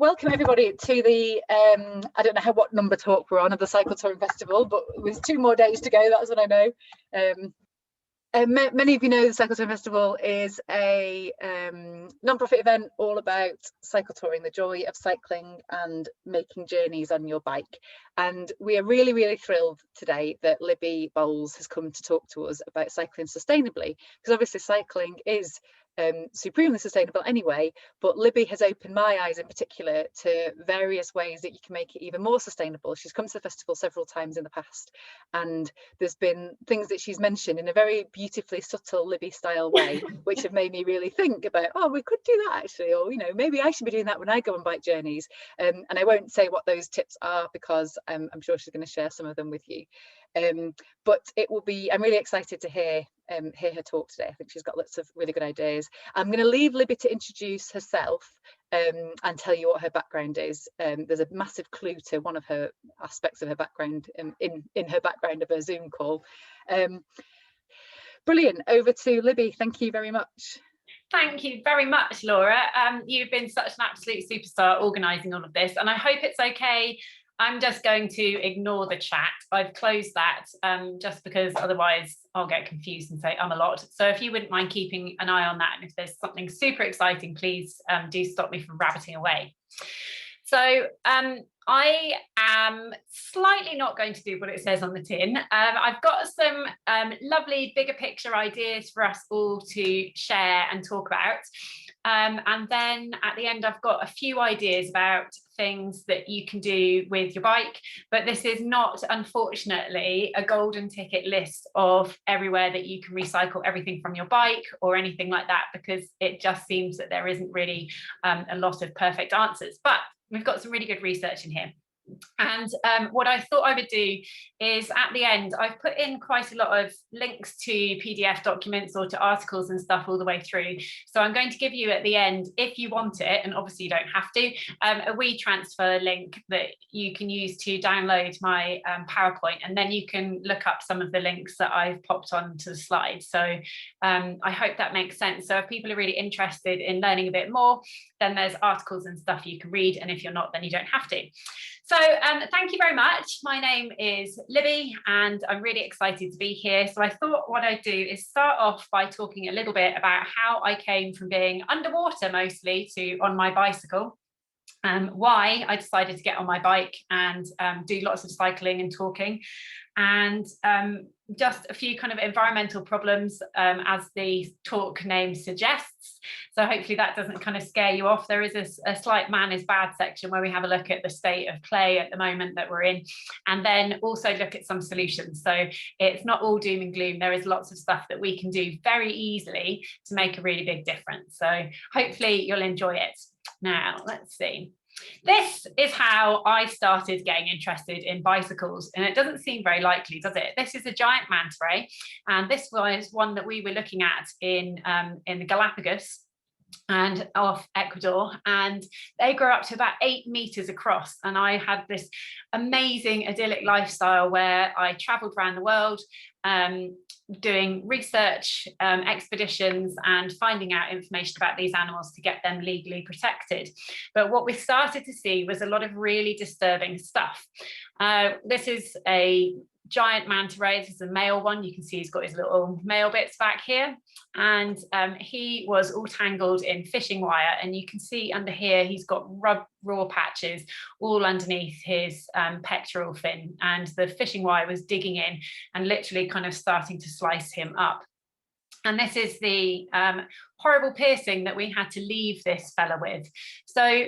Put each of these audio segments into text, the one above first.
welcome everybody to the, I don't know what number talk we're on of the Cycle Touring Festival, but with 2 more days to go, that's what I know. Many of you know the Cycle Touring Festival is a non-profit event all about cycle touring, the joy of cycling and making journeys on your bike. And we are really, really thrilled today that Libby Bowles has come to talk to us about cycling sustainably, because obviously cycling is supremely sustainable anyway, but Libby has opened my eyes in particular to various ways that you can make it even more sustainable. She's come to the festival several times in the past, and there's been things that she's mentioned in a very beautifully subtle Libby style way which have made me really think about, oh, we could do that actually, or maybe I should be doing that when I go on bike journeys. And I won't say what those tips are because I'm sure she's going to share some of them with you. But it will be, I'm really excited to hear her talk today. I think she's got lots of really good ideas. I'm going to leave Libby to introduce herself and tell you what her background is. There's a massive clue to one of her aspects of her background in her background of her Zoom call. Brilliant. Over to Libby. Thank you very much. Thank you very much, Laura. You've been such an absolute superstar organising all of this, and I hope it's okay. I'm just going to ignore the chat. I've closed that just because otherwise I'll get confused and say I'm a lot. So if you wouldn't mind keeping an eye on that, and if there's something super exciting, please do stop me from rabbiting away. So I am slightly not going to do what it says on the tin. I've got some lovely bigger picture ideas for us all to share and talk about. And then at the end, I've got a few ideas about things that you can do with your bike, but this is not, unfortunately, a golden ticket list of everywhere that you can recycle everything from your bike or anything like that, because it just seems that there isn't really a lot of perfect answers. But we've got some really good research in here. And what I thought I would do is at the end, I've put in quite a lot of links to PDF documents or to articles and stuff all the way through. So I'm going to give you at the end, if you want it, and obviously you don't have to, a WeTransfer link that you can use to download my PowerPoint, and then you can look up some of the links that I've popped onto the slide. So I hope that makes sense. So if people are really interested in learning a bit more, then there's articles and stuff you can read, and if you're not, then you don't have to. So thank you very much. My name is Libby and I'm really excited to be here. So I thought what I'd do is start off by talking a little bit about how I came from being underwater mostly to on my bicycle, why I decided to get on my bike and do lots of cycling and talking, and just a few kind of environmental problems as the talk name suggests. So hopefully that doesn't kind of scare you off. There is a slight man is bad section where we have a look at the state of play at the moment that we're in, and then also look at some solutions. So it's not all doom and gloom. There is lots of stuff that we can do very easily to make a really big difference. So hopefully you'll enjoy it. Now, let's see. This is how I started getting interested in bicycles, and it doesn't seem very likely, does it? This is a giant manta ray, and this was one that we were looking at in the Galapagos and off Ecuador, and they grow up to about 8 meters across. And I had this amazing idyllic lifestyle where I traveled around the world doing research expeditions and finding out information about these animals to get them legally protected. But what we started to see was a lot of really disturbing stuff. This is a giant manta ray. This is a male one. You can see he's got his little male bits back here, and he was all tangled in fishing wire, and you can see under here he's got raw patches all underneath his pectoral fin, and the fishing wire was digging in and literally kind of starting to slice him up. And this is the horrible piercing that we had to leave this fella with. So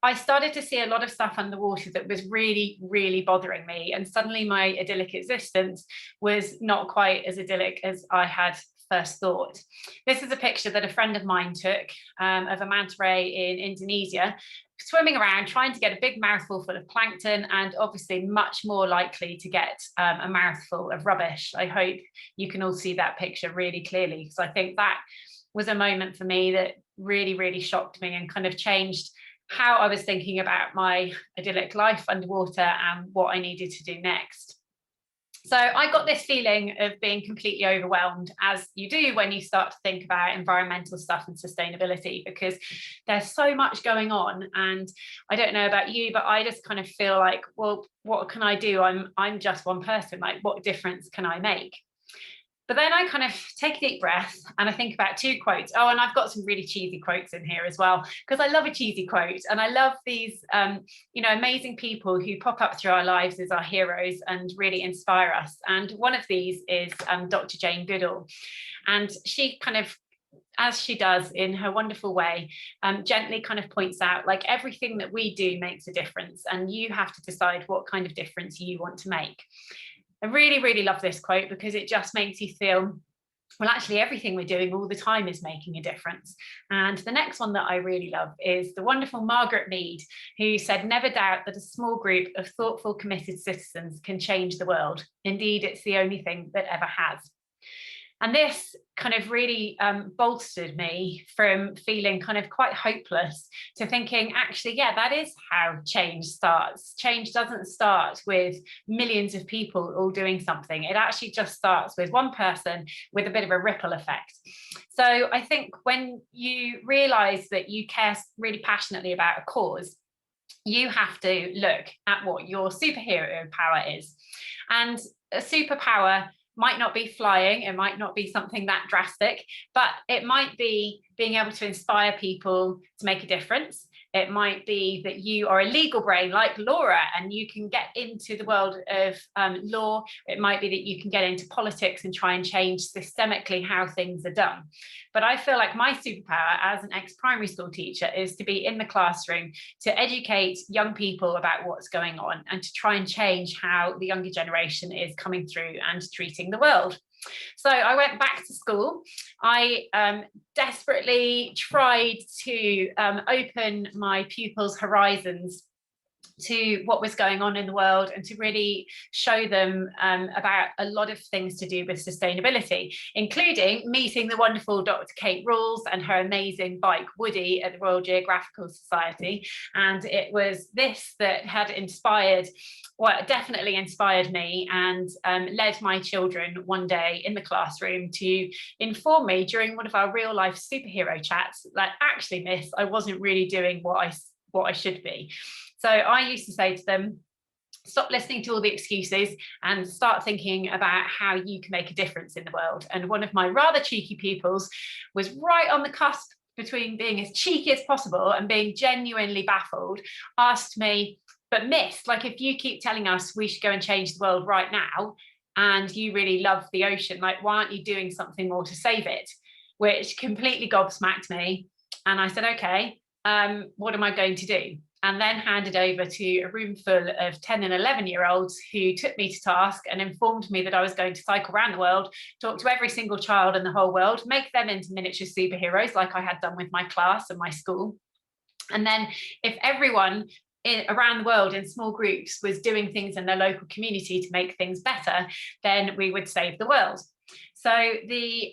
I started to see a lot of stuff underwater that was really, really bothering me. And suddenly my idyllic existence was not quite as idyllic as I had first thought. This is a picture that a friend of mine took of a manta ray in Indonesia, swimming around trying to get a big mouthful full of plankton, and obviously much more likely to get a mouthful of rubbish. I hope you can all see that picture really clearly, because I think that was a moment for me that really, really shocked me and kind of changed how I was thinking about my idyllic life underwater and what I needed to do next. So I got this feeling of being completely overwhelmed, as you do when you start to think about environmental stuff and sustainability, because there's so much going on. And I don't know about you, but I just kind of feel like, well, what can I do? I'm just one person. Like, what difference can I make? But then I kind of take a deep breath and I think about 2 quotes. Oh, and I've got some really cheesy quotes in here as well, because I love a cheesy quote. And I love these, amazing people who pop up through our lives as our heroes and really inspire us. And one of these is Dr. Jane Goodall. And she kind of, as she does in her wonderful way, gently kind of points out, like, everything that we do makes a difference, and you have to decide what kind of difference you want to make. I really, really love this quote because it just makes you feel, well, actually, everything we're doing all the time is making a difference. And the next one that I really love is the wonderful Margaret Mead, who said, "Never doubt that a small group of thoughtful, committed citizens can change the world. Indeed, it's the only thing that ever has." And this kind of really bolstered me from feeling kind of quite hopeless to thinking, actually, yeah, that is how change starts. Change doesn't start with millions of people all doing something. It actually just starts with one person with a bit of a ripple effect. So I think when you realise that you care really passionately about a cause, you have to look at what your superhero power is. And a superpower might not be flying, it might not be something that drastic, but it might be being able to inspire people to make a difference. It might be that you are a legal brain like Laura and you can get into the world of law. It might be that you can get into politics and try and change systemically how things are done. But I feel like my superpower as an ex-primary school teacher is to be in the classroom to educate young people about what's going on and to try and change how the younger generation is coming through and treating the world. So I went back to school. I desperately tried to open my pupils' horizons to what was going on in the world and to really show them about a lot of things to do with sustainability, including meeting the wonderful Dr. Kate Rawls and her amazing bike Woody at the Royal Geographical Society. And it was this that had inspired, well, it definitely inspired me and led my children one day in the classroom to inform me during one of our real life superhero chats, like, actually, miss, I wasn't really doing what I should be. So I used to say to them, stop listening to all the excuses and start thinking about how you can make a difference in the world. And one of my rather cheeky pupils was right on the cusp between being as cheeky as possible and being genuinely baffled, asked me, but miss, like, if you keep telling us we should go and change the world right now and you really love the ocean, like, why aren't you doing something more to save it? Which completely gobsmacked me. And I said, okay, what am I going to do? And then handed over to a room full of 10 and 11-year-olds who took me to task and informed me that I was going to cycle around the world, talk to every single child in the whole world, make them into miniature superheroes like I had done with my class and my school. And then if everyone around the world in small groups was doing things in their local community to make things better, then we would save the world. So the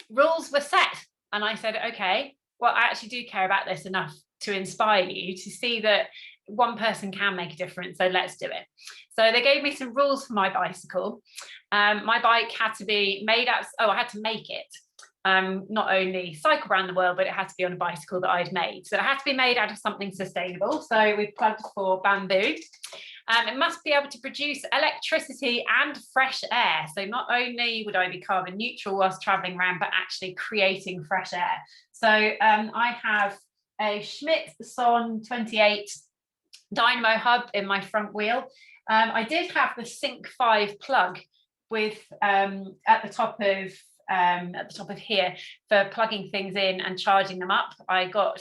rules were set. And I said, okay, well, I actually do care about this enough to inspire you to see that one person can make a difference, so let's do it. So they gave me some rules for my bicycle. My bike had to be made out, I had to make it. Not only cycle around the world, but it had to be on a bicycle that I'd made. So it had to be made out of something sustainable. So we plugged for bamboo. It must be able to produce electricity and fresh air. So not only would I be carbon neutral whilst traveling around, but actually creating fresh air. So I have a Schmidt Son 28 dynamo hub in my front wheel. I did have the Sync 5 plug with at the top of here for plugging things in and charging them up. I got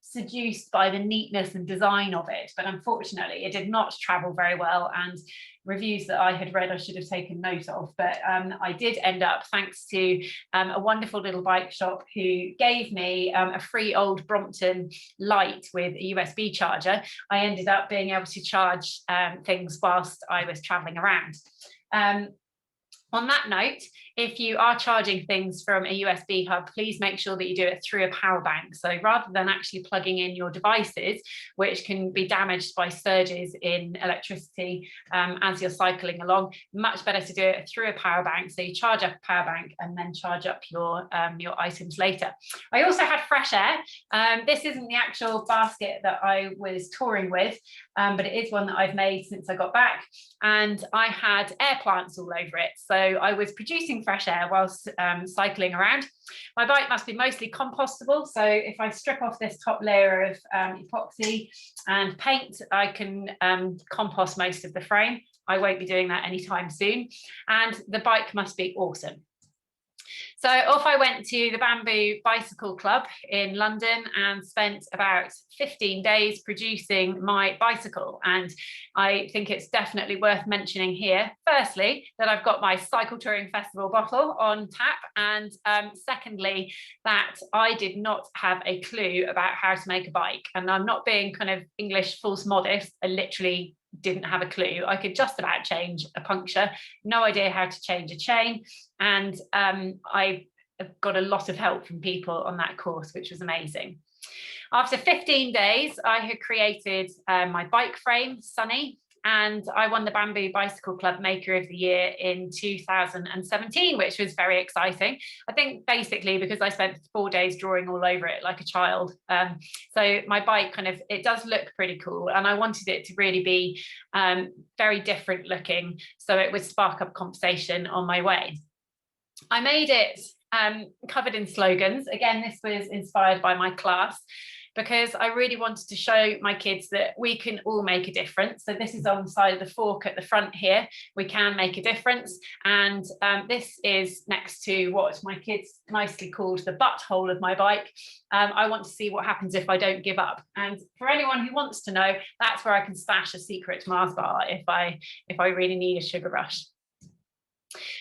seduced by the neatness and design of it, but unfortunately it did not travel very well, and reviews that I had read I should have taken note of. But I did end up, thanks to a wonderful little bike shop who gave me a free old Brompton light with a USB charger, I ended up being able to charge things whilst I was traveling around. On that note, if you are charging things from a USB hub, please make sure that you do it through a power bank. So rather than actually plugging in your devices, which can be damaged by surges in electricity as you're cycling along, much better to do it through a power bank. So you charge up a power bank and then charge up your items later. I also had fresh air. This isn't the actual basket that I was touring with, but it is one that I've made since I got back. And I had air plants all over it. So I was producing fresh air whilst cycling around. My bike must be mostly compostable. So if I strip off this top layer of epoxy and paint, I can compost most of the frame. I won't be doing that anytime soon. And the bike must be awesome. So off I went to the Bamboo Bicycle Club in London and spent about 15 days producing my bicycle. And I think it's definitely worth mentioning here, firstly, that I've got my Cycle Touring Festival bottle on tap. And secondly, that I did not have a clue about how to make a bike. And I'm not being kind of English false modest. I literally didn't have a clue. I could just about change a puncture, no idea how to change a chain. And I got a lot of help from people on that course, which was amazing. After 15 days, I had created my bike frame, Sunny, and I won the Bamboo Bicycle Club Maker of the Year in 2017, which was very exciting. I think basically because I spent 4 days drawing all over it like a child. So my bike it does look pretty cool, and I wanted it to really be very different looking, so it would spark up conversation on my way. I made it covered in slogans. Again, this was inspired by my class, because I really wanted to show my kids that we can all make a difference. So this is on the side of the fork at the front here. We can make a difference. And this is next to what my kids nicely called the butthole of my bike. I want to see what happens if I don't give up. And for anyone who wants to know, that's where I can stash a secret Mars bar if I really need a sugar rush.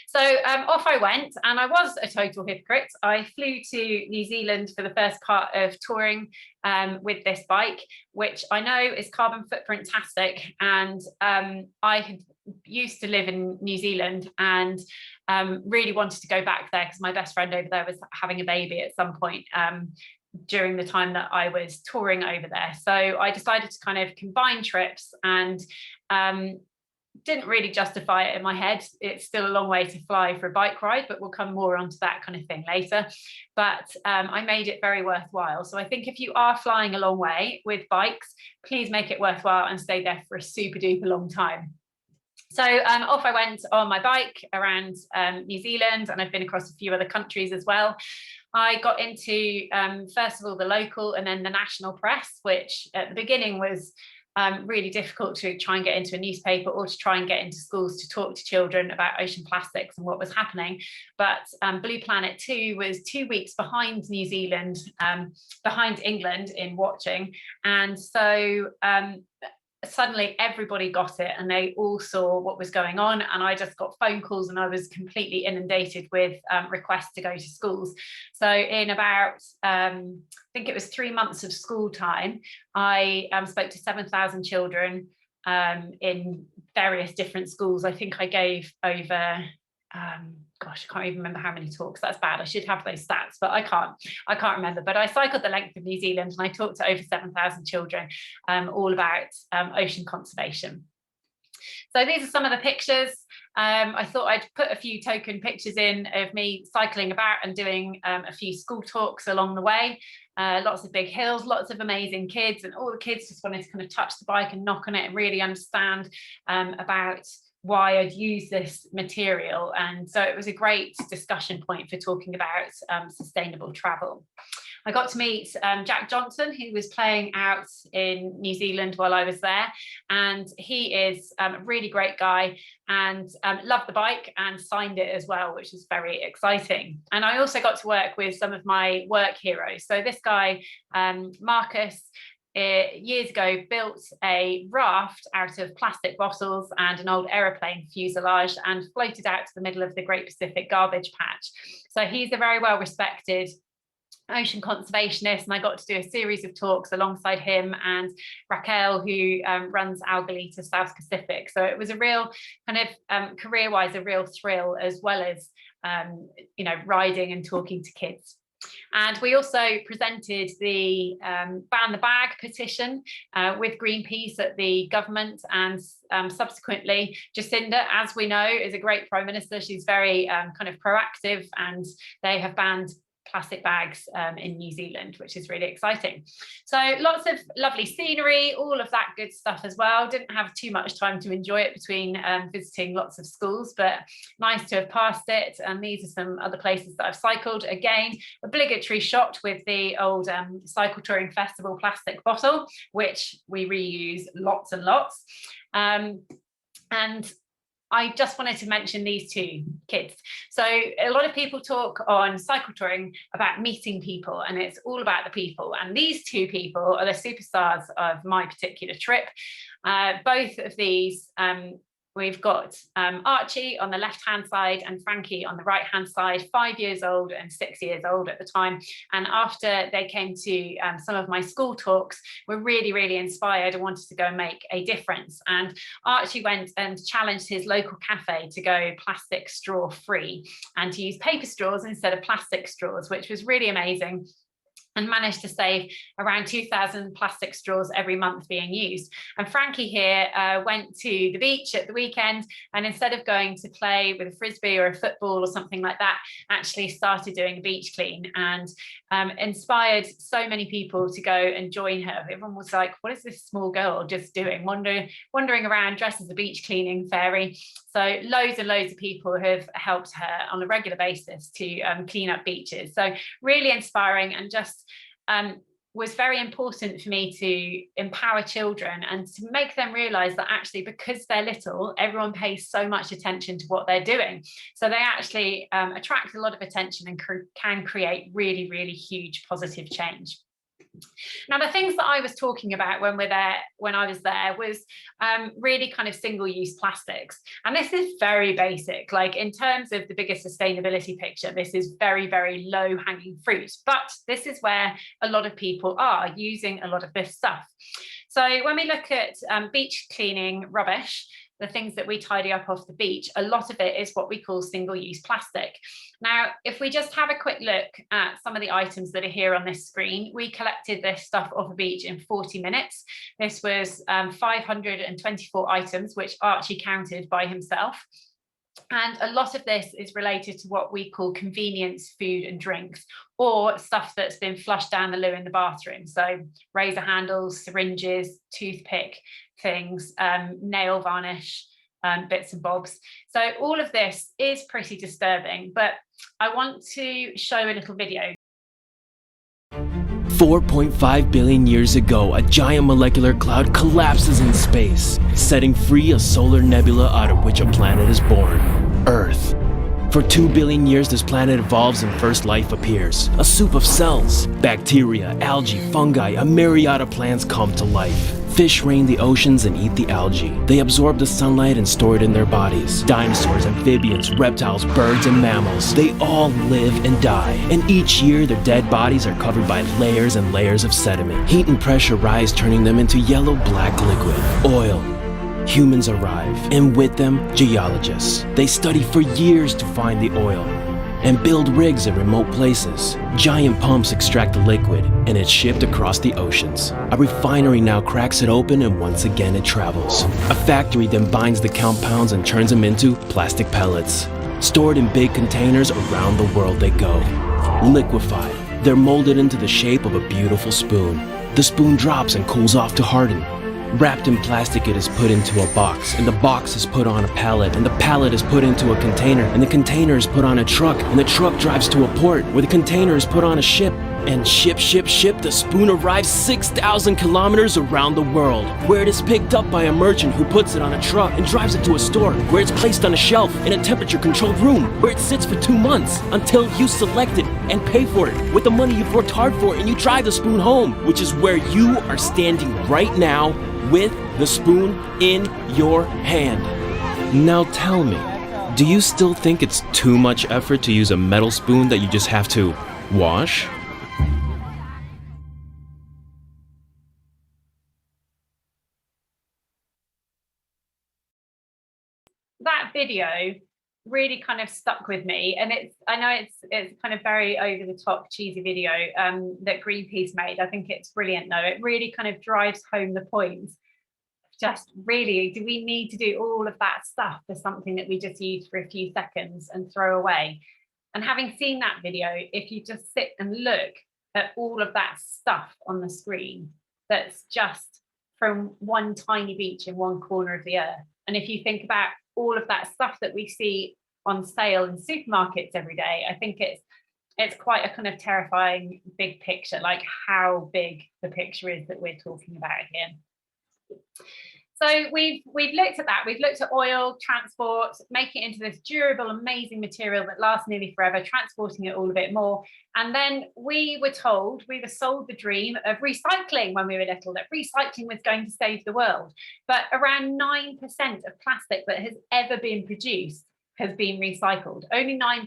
So off I went, and I was a total hypocrite. I flew to New Zealand for the first part of touring with this bike, which I know is carbon footprint-tastic. And I had used to live in New Zealand and really wanted to go back there because my best friend over there was having a baby at some point during the time that I was touring over there. So I decided to kind of combine trips, and didn't really justify it in my head. It's still a long way to fly for a bike ride, but we'll come more onto that kind of thing later. But I made it very worthwhile. So I think if you are flying a long way with bikes, please make it worthwhile and stay there for a super duper long time. So off I went on my bike around New Zealand, and I've been across a few other countries as well. I got into, first of all, the local and then the national press, which at the beginning was really difficult to try and get into a newspaper or to try and get into schools to talk to children about ocean plastics and what was happening. But Blue Planet 2 was 2 weeks behind New Zealand, behind England in watching. And so suddenly everybody got it and they all saw what was going on, and I just got phone calls and I was completely inundated with requests to go to schools. So in about I think it was 3 months of school time, I spoke to 7,000 children in various different schools. I think I gave over gosh, I can't even remember how many talks. That's bad. I should have those stats, but I can't remember. But I cycled the length of New Zealand and I talked to over 7,000 children all about ocean conservation. So these are some of the pictures. I thought I'd put a few token pictures in of me cycling about and doing a few school talks along the way. Lots of big hills, lots of amazing kids, and all the kids just wanted to kind of touch the bike and knock on it and really understand about why I'd use this material. And so it was a great discussion point for talking about sustainable travel. I got to meet Jack Johnson, who was playing out in New Zealand while I was there. And he is a really great guy and loved the bike and signed it as well, which was very exciting. And I also got to work with some of my work heroes. So this guy, Marcus, years ago built a raft out of plastic bottles and an old aeroplane fuselage and floated out to the middle of the Great Pacific Garbage Patch. So he's a very well respected ocean conservationist, and I got to do a series of talks alongside him and Raquel, who runs Algalita South Pacific. So it was a real kind of career-wise, a real thrill, as well as riding and talking to kids. And we also presented the Ban the Bag petition with Greenpeace at the government, and subsequently Jacinda, as we know, is a great Prime Minister. She's very kind of proactive, and they have banned plastic bags in New Zealand, which is really exciting. So lots of lovely scenery, all of that good stuff as well. Didn't have too much time to enjoy it between visiting lots of schools, but nice to have passed it. And these are some other places that I've cycled. Again, obligatory shot with the old Cycle Touring Festival plastic bottle, which we reuse lots and lots. And I just wanted to mention these two kids. So a lot of people talk on cycle touring about meeting people, and it's all about the people. And these two people are the superstars of my particular trip. Both of these, we've got Archie on the left-hand side and Frankie on the right-hand side, 5 years old and 6 years old at the time. And after they came to some of my school talks, were really, really inspired and wanted to go and make a difference. And Archie went and challenged his local cafe to go plastic straw free and to use paper straws instead of plastic straws, which was really amazing, and managed to save around 2,000 plastic straws every month being used. And Frankie here went to the beach at the weekend, and instead of going to play with a frisbee or a football or something like that, actually started doing a beach clean, and inspired so many people to go and join her. Everyone was like, what is this small girl just doing, wandering around dressed as a beach cleaning fairy? So loads and loads of people have helped her on a regular basis to clean up beaches. So really inspiring, and just was very important for me to empower children and to make them realize that actually, because they're little, everyone pays so much attention to what they're doing. So they actually attract a lot of attention and can create really, really huge positive change. Now, the things that I was talking about when I was there was really kind of single-use plastics. And this is very basic, like in terms of the bigger sustainability picture, this is very, very low-hanging fruit. But this is where a lot of people are using a lot of this stuff. So when we look at beach cleaning rubbish, the things that we tidy up off the beach, a lot of it is what we call single-use plastic. Now, if we just have a quick look at some of the items that are here on this screen, we collected this stuff off a beach in 40 minutes. This was 524 items, which Archie counted by himself. And a lot of this is related to what we call convenience food and drinks, or stuff that's been flushed down the loo in the bathroom. So razor handles, syringes, toothpick things, nail varnish, bits and bobs. So all of this is pretty disturbing, but I want to show a little video. 4.5 billion years ago, a giant molecular cloud collapses in space, setting free a solar nebula out of which a planet is born, Earth. For 2 billion years, this planet evolves and first life appears. A soup of cells. Bacteria, algae, fungi, a myriad of plants come to life. Fish rain the oceans and eat the algae. They absorb the sunlight and store it in their bodies. Dinosaurs, amphibians, reptiles, birds, and mammals, they all live and die. And each year, their dead bodies are covered by layers and layers of sediment. Heat and pressure rise, turning them into yellow-black liquid. Oil. Humans arrive, and with them, geologists. They study for years to find the oil and build rigs in remote places. Giant pumps extract the liquid, and it's shipped across the oceans. A refinery now cracks it open, and once again it travels. A factory then binds the compounds and turns them into plastic pellets. Stored in big containers, around the world they go. Liquefied, they're molded into the shape of a beautiful spoon. The spoon drops and cools off to harden. Wrapped in plastic, it is put into a box, and the box is put on a pallet, and the pallet is put into a container, and the container is put on a truck, and the truck drives to a port, where the container is put on a ship, and ship, the spoon arrives 6,000 kilometers around the world, where it is picked up by a merchant who puts it on a truck and drives it to a store, where it's placed on a shelf in a temperature-controlled room, where it sits for 2 months, until you select it and pay for it with the money you've worked hard for, and you drive the spoon home, which is where you are standing right now, with the spoon in your hand. Now tell me, do you still think it's too much effort to use a metal spoon that you just have to wash? video really kind of stuck with me, and I know it's kind of very over the top cheesy video that Greenpeace made. I think it's brilliant though. It really kind of drives home the point. Just really, do we need to do all of that stuff for something that we just use for a few seconds and throw away? And having seen that video, if you just sit and look at all of that stuff on the screen, that's just from one tiny beach in one corner of the earth. And if you think about all of that stuff that we see on sale in supermarkets every day, I think it's quite a kind of terrifying big picture, like how big the picture is that we're talking about here. So we've looked at that. We've looked at oil, transport, making it into this durable, amazing material that lasts nearly forever, transporting it all a bit more. And then we were sold the dream of recycling when we were little, that recycling was going to save the world. But around 9% of plastic that has ever been produced has been recycled, only 9%.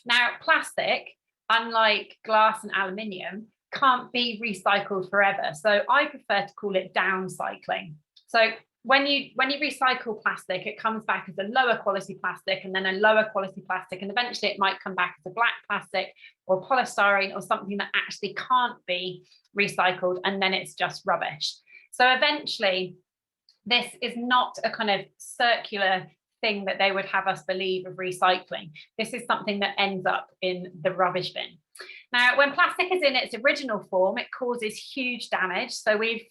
Now, plastic, unlike glass and aluminium, can't be recycled forever. So I prefer to call it downcycling. So when you recycle plastic, it comes back as a lower quality plastic, and then a lower quality plastic, and eventually it might come back as a black plastic or polystyrene or something that actually can't be recycled, and then it's just rubbish. So eventually this is not a kind of circular thing that they would have us believe of recycling. This is something that ends up in the rubbish bin. Now, when plastic is in its original form, it causes huge damage. So we've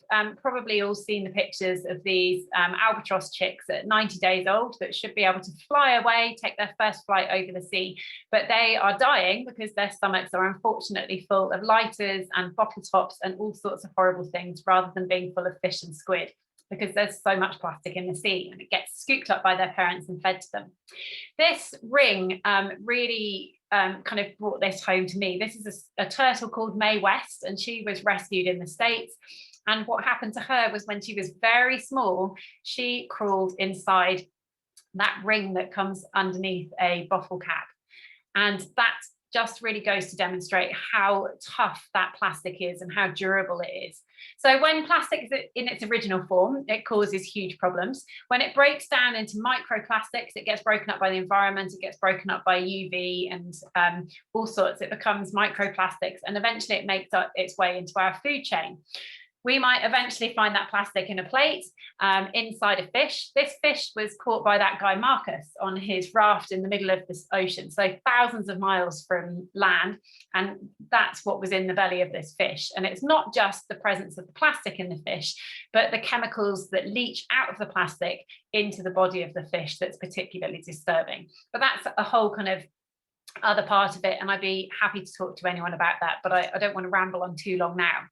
probably all seen the pictures of these albatross chicks at 90 days old that should be able to fly away, take their first flight over the sea, but they are dying because their stomachs are unfortunately full of lighters and bottle tops and all sorts of horrible things, rather than being full of fish and squid, because there's so much plastic in the sea and it gets scooped up by their parents and fed to them. This ring really kind of brought this home to me. This is a turtle called Mae West, and she was rescued in the States. And what happened to her was, when she was very small, she crawled inside that ring that comes underneath a bottle cap. And that just really goes to demonstrate how tough that plastic is and how durable it is. So when plastic is in its original form, it causes huge problems. When it breaks down into microplastics, it gets broken up by the environment, it gets broken up by UV and all sorts. It becomes microplastics, and eventually it makes its way into our food chain. We might eventually find that plastic in a plate inside a fish. This fish was caught by that guy Marcus on his raft in the middle of this ocean, so thousands of miles from land, and that's what was in the belly of this fish. And it's not just the presence of the plastic in the fish, but the chemicals that leach out of the plastic into the body of the fish that's particularly disturbing. But that's a whole kind of other part of it, and I'd be happy to talk to anyone about that, but I don't want to ramble on too long now.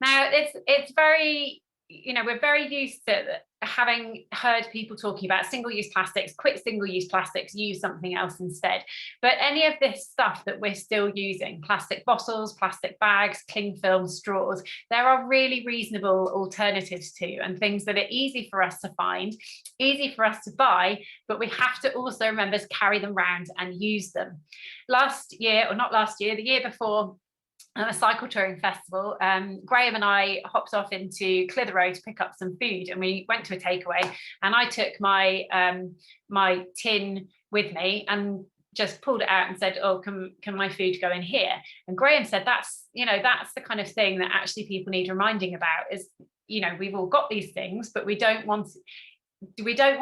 Now, it's very, we're very used to having heard people talking about single-use plastics, quit single-use plastics, use something else instead. But any of this stuff that we're still using, plastic bottles, plastic bags, cling film, straws, there are really reasonable alternatives to, and things that are easy for us to find, easy for us to buy, but we have to also remember to carry them around and use them. The year before, a cycle touring festival, Graham and I hopped off into Clitheroe to pick up some food, and we went to a takeaway, and I took my my tin with me and just pulled it out and said, oh, can my food go in here? And Graham said, that's the kind of thing that actually people need reminding about, is, we've all got these things, but we don't want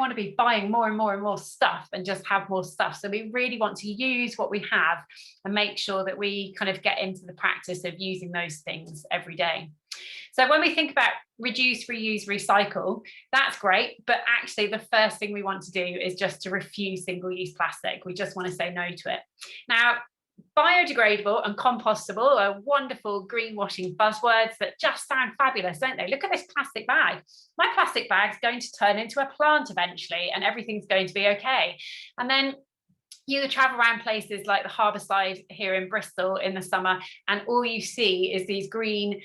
to be buying more and more and more stuff and just have more stuff. So we really want to use what we have and make sure that we kind of get into the practice of using those things every day. So when we think about reduce, reuse, recycle, that's great. But actually the first thing we want to do is just to refuse single-use plastic. We just want to say no to it. Now, biodegradable and compostable are wonderful greenwashing buzzwords that just sound fabulous, don't they? Look at this plastic bag. My plastic bag's going to turn into a plant eventually, and everything's going to be okay. And then you travel around places like the harbour side here in Bristol in the summer, and all you see is these green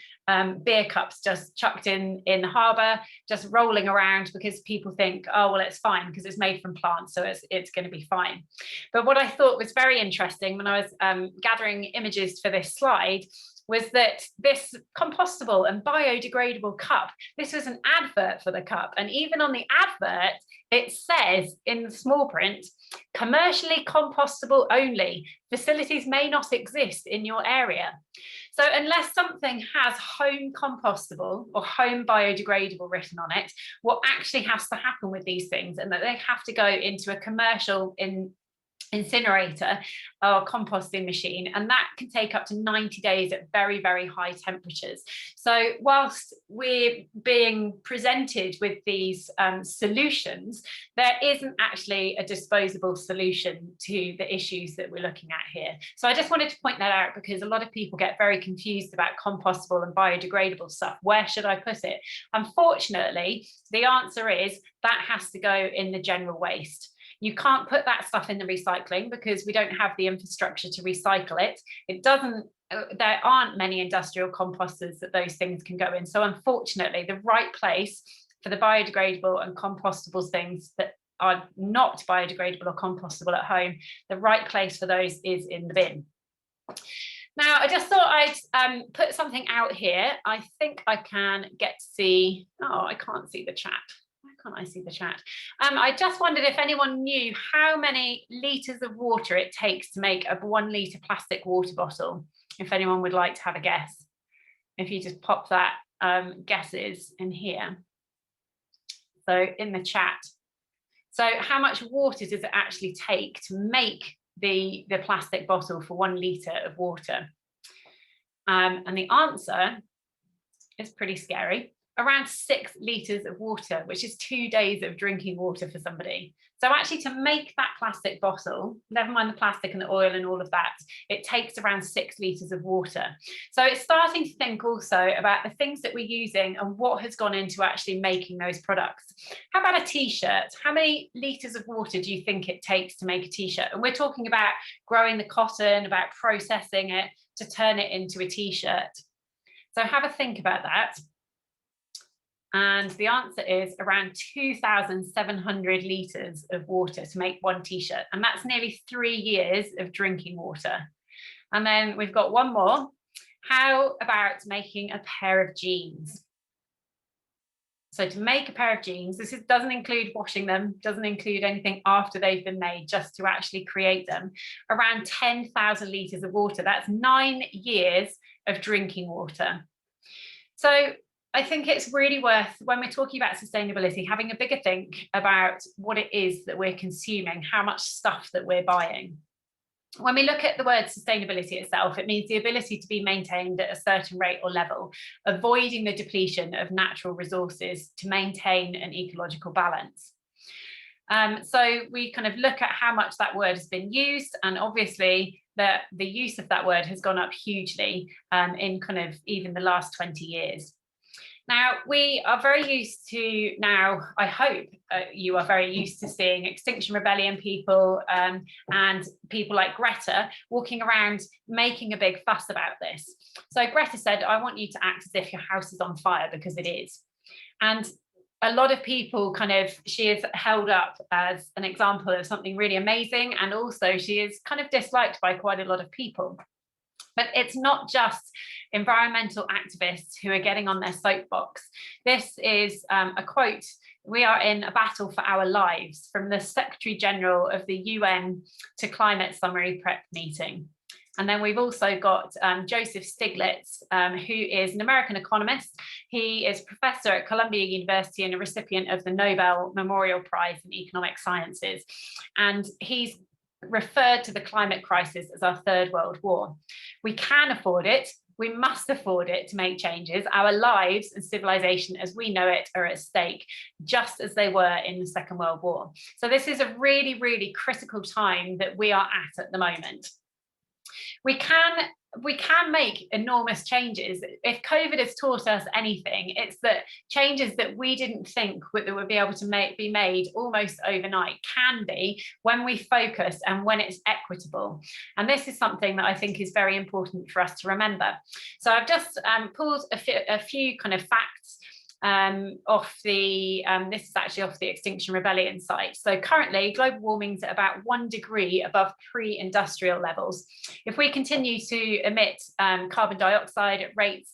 beer cups just chucked in the harbour, just rolling around, because people think, oh, well, it's fine because it's made from plants, so it's going to be fine. But what I thought was very interesting when I was gathering images for this slide was that this compostable and biodegradable cup, this was an advert for the cup. And even on the advert, it says in the small print, commercially compostable only. Facilities may not exist in your area. So unless something has home compostable or home biodegradable written on it, what actually has to happen with these things, and that they have to go into a commercial incinerator or composting machine, and that can take up to 90 days at very, very high temperatures. So whilst we're being presented with these solutions, there isn't actually a disposable solution to the issues that we're looking at here. So I just wanted to point that out, because a lot of people get very confused about compostable and biodegradable stuff. Where should I put it? Unfortunately, the answer is that has to go in the general waste. You can't put that stuff in the recycling because we don't have the infrastructure to recycle it. There aren't many industrial composters that those things can go in. So unfortunately, the right place for the biodegradable and compostable things that are not biodegradable or compostable at home, the right place for those is in the bin. Now, I just thought I'd put something out here. I think I can get to see, oh, I can't see the chat. Why can't I see the chat? I just wondered if anyone knew how many litres of water it takes to make a 1 litre plastic water bottle, if anyone would like to have a guess. If you just pop that guesses in here. So in the chat. So how much water does it actually take to make the plastic bottle for 1 litre of water? And the answer is pretty scary. Around 6 litres of water, which is 2 days of drinking water for somebody. So actually to make that plastic bottle, never mind the plastic and the oil and all of that, it takes around 6 litres of water. So it's starting to think also about the things that we're using and what has gone into actually making those products. How about a t-shirt? How many litres of water do you think it takes to make a t-shirt? And we're talking about growing the cotton, about processing it to turn it into a t-shirt. So have a think about that. And the answer is around 2,700 litres of water to make 1 t-shirt. And that's nearly 3 years of drinking water. And then we've got one more. How about making a pair of jeans? So to make a pair of jeans, this doesn't include washing them, doesn't include anything after they've been made, just to actually create them. Around 10,000 litres of water. That's 9 years of drinking water. So I think it's really worth, when we're talking about sustainability, having a bigger think about what it is that we're consuming, how much stuff that we're buying. When we look at the word sustainability itself, it means the ability to be maintained at a certain rate or level, avoiding the depletion of natural resources to maintain an ecological balance. So we kind of look at how much that word has been used, and obviously the use of that word has gone up hugely in kind of even the last 20 years. Now, we are very used to now, I hope you are very used to seeing Extinction Rebellion people and people like Greta walking around making a big fuss about this. So Greta said, I want you to act as if your house is on fire, because it is. And a lot of people she is held up as an example of something really amazing. And also she is kind of disliked by quite a lot of people. But it's not just environmental activists who are getting on their soapbox. This is a quote: "We are in a battle for our lives," from the Secretary General of the UN to Climate Summary Prep meeting. And then we've also got Joseph Stiglitz, who is an American economist. He is professor at Columbia University and a recipient of the Nobel Memorial Prize in Economic Sciences. And he's referred to the climate crisis as our third world war. We can afford it. We must afford it to make changes. Our lives and civilization as we know it are at stake, just as they were in the Second World War. So this is a really, really critical time that we are at the moment. We can make enormous changes. If COVID has taught us anything, it's that changes that we didn't think that would be able to be made almost overnight can be, when we focus and when it's equitable. And this is something that I think is very important for us to remember. So I've just pulled a few kind of facts off the, this is actually off the Extinction Rebellion site. So currently global warming's at about 1 degree above pre-industrial levels. If we continue to emit carbon dioxide at rates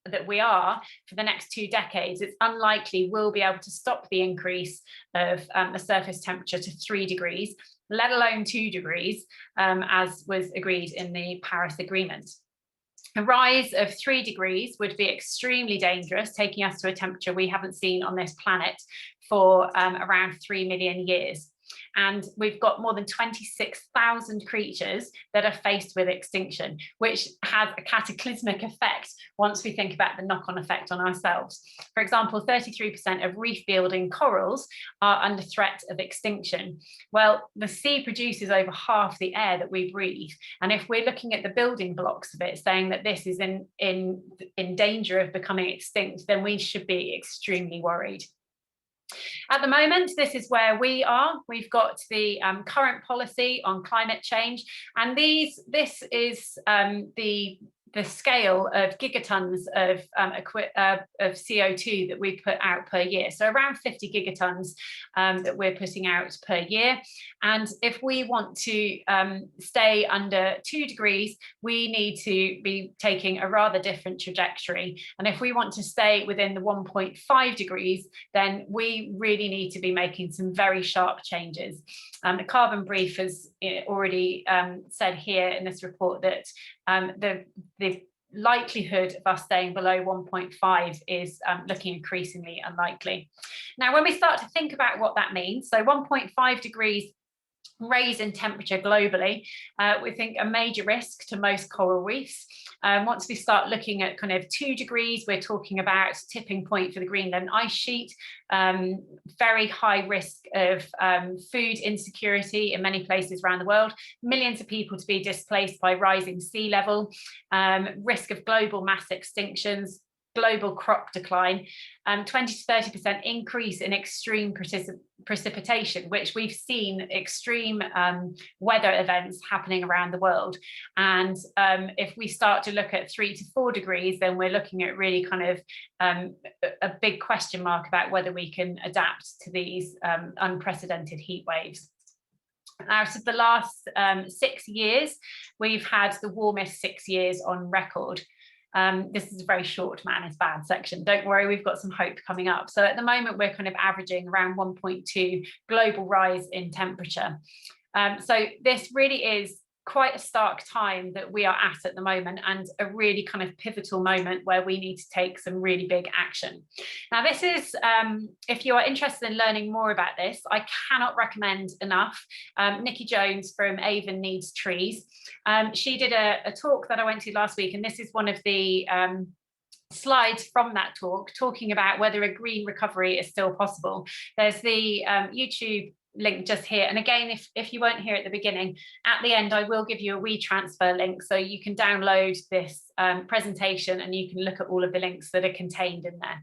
that we are for the next 2 decades, it's unlikely we'll be able to stop the increase of the surface temperature to 3 degrees, let alone 2 degrees, as was agreed in the Paris Agreement. A rise of 3 degrees would be extremely dangerous, taking us to a temperature we haven't seen on this planet for around 3 million years. And we've got more than 26,000 creatures that are faced with extinction, which has a cataclysmic effect once we think about the knock-on effect on ourselves. For example, 33% of reef-building corals are under threat of extinction. Well, the sea produces over half the air that we breathe. And if we're looking at the building blocks of it, saying that this is in danger of becoming extinct, then we should be extremely worried. At the moment, this is where we are. We've got the current policy on climate change, and this is the scale of gigatons of CO2 that we put out per year. So around 50 gigatons that we're putting out per year. And if we want to stay under 2 degrees, we need to be taking a rather different trajectory. And if we want to stay within the 1.5 degrees, then we really need to be making some very sharp changes. The Carbon Brief has already said here in this report that the likelihood of us staying below 1.5 is looking increasingly unlikely. Now, when we start to think about what that means, so 1.5 degrees raise in temperature globally, we think a major risk to most coral reefs. Once we start looking at kind of 2 degrees, we're talking about tipping point for the Greenland ice sheet, very high risk of food insecurity in many places around the world, millions of people to be displaced by rising sea level, risk of global mass extinctions, global crop decline, 20 to 30% increase in extreme precipitation, which we've seen extreme weather events happening around the world. And if we start to look at 3 to 4 degrees, then we're looking at really kind of a big question mark about whether we can adapt to these unprecedented heat waves. Out of the last 6 years, we've had the warmest 6 years on record. This is a very short man is bad section. Don't worry, we've got some hope coming up. So at the moment, we're kind of averaging around 1.2 global rise in temperature. So this really is quite a stark time that we are at the moment, and a really kind of pivotal moment where we need to take some really big action. Now, this is, if you are interested in learning more about this, I cannot recommend enough Nikki Jones from Avon Needs Trees. She did a talk that I went to last week, and this is one of the slides from that talk, talking about whether a green recovery is still possible. There's the YouTube link just here, and again, if you weren't here at the beginning, at the end I will give you a WeTransfer link so you can download this presentation and you can look at all of the links that are contained in there.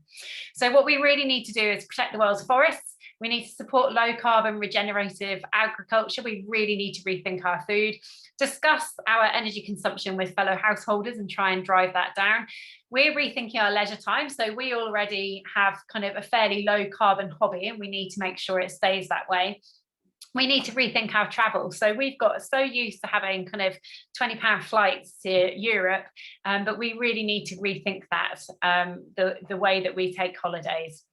So what we really need to do is protect the world's forests. We need to support low carbon regenerative agriculture. We really need to rethink our food, discuss our energy consumption with fellow householders and try and drive that down. We're rethinking our leisure time. So we already have kind of a fairly low carbon hobby, and we need to make sure it stays that way. We need to rethink our travel. So we've got so used to having kind of £20 flights to Europe, but we really need to rethink that, the way that we take holidays,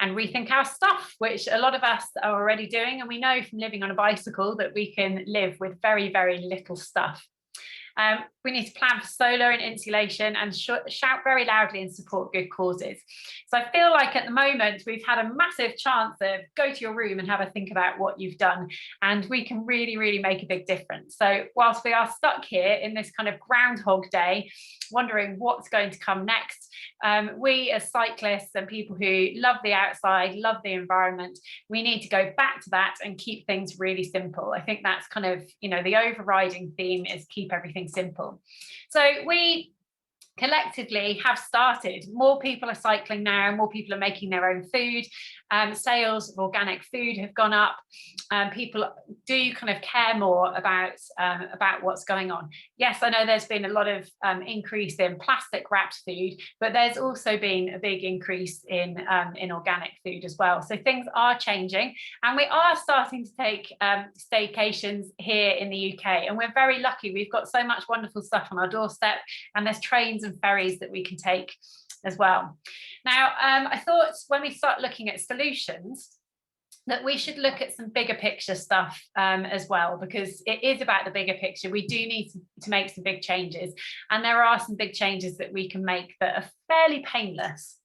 and rethink our stuff, which a lot of us are already doing. And we know from living on a bicycle that we can live with very, very little stuff. We need to plan for solar and insulation, and shout very loudly and support good causes. So I feel like at the moment we've had a massive chance of go to your room and have a think about what you've done, and we can really, really make a big difference. So whilst we are stuck here in this kind of Groundhog Day, wondering what's going to come next, we as cyclists and people who love the outside, love the environment, we need to go back to that and keep things really simple. I think that's kind of, you know, the overriding theme is keep everything simple. So we collectively have started. More people are cycling now, more people are making their own food. Sales of organic food have gone up. People do kind of care more about what's going on. Yes, I know there's been a lot of increase in plastic wrapped food, but there's also been a big increase in organic food as well. So things are changing, and we are starting to take staycations here in the UK, and we're very lucky. We've got so much wonderful stuff on our doorstep, and there's trains and ferries that we can take as well. Now, I thought when we start looking at solutions, that we should look at some bigger picture stuff as well, because it is about the bigger picture. We do need to make some big changes, and there are some big changes that we can make that are fairly painless.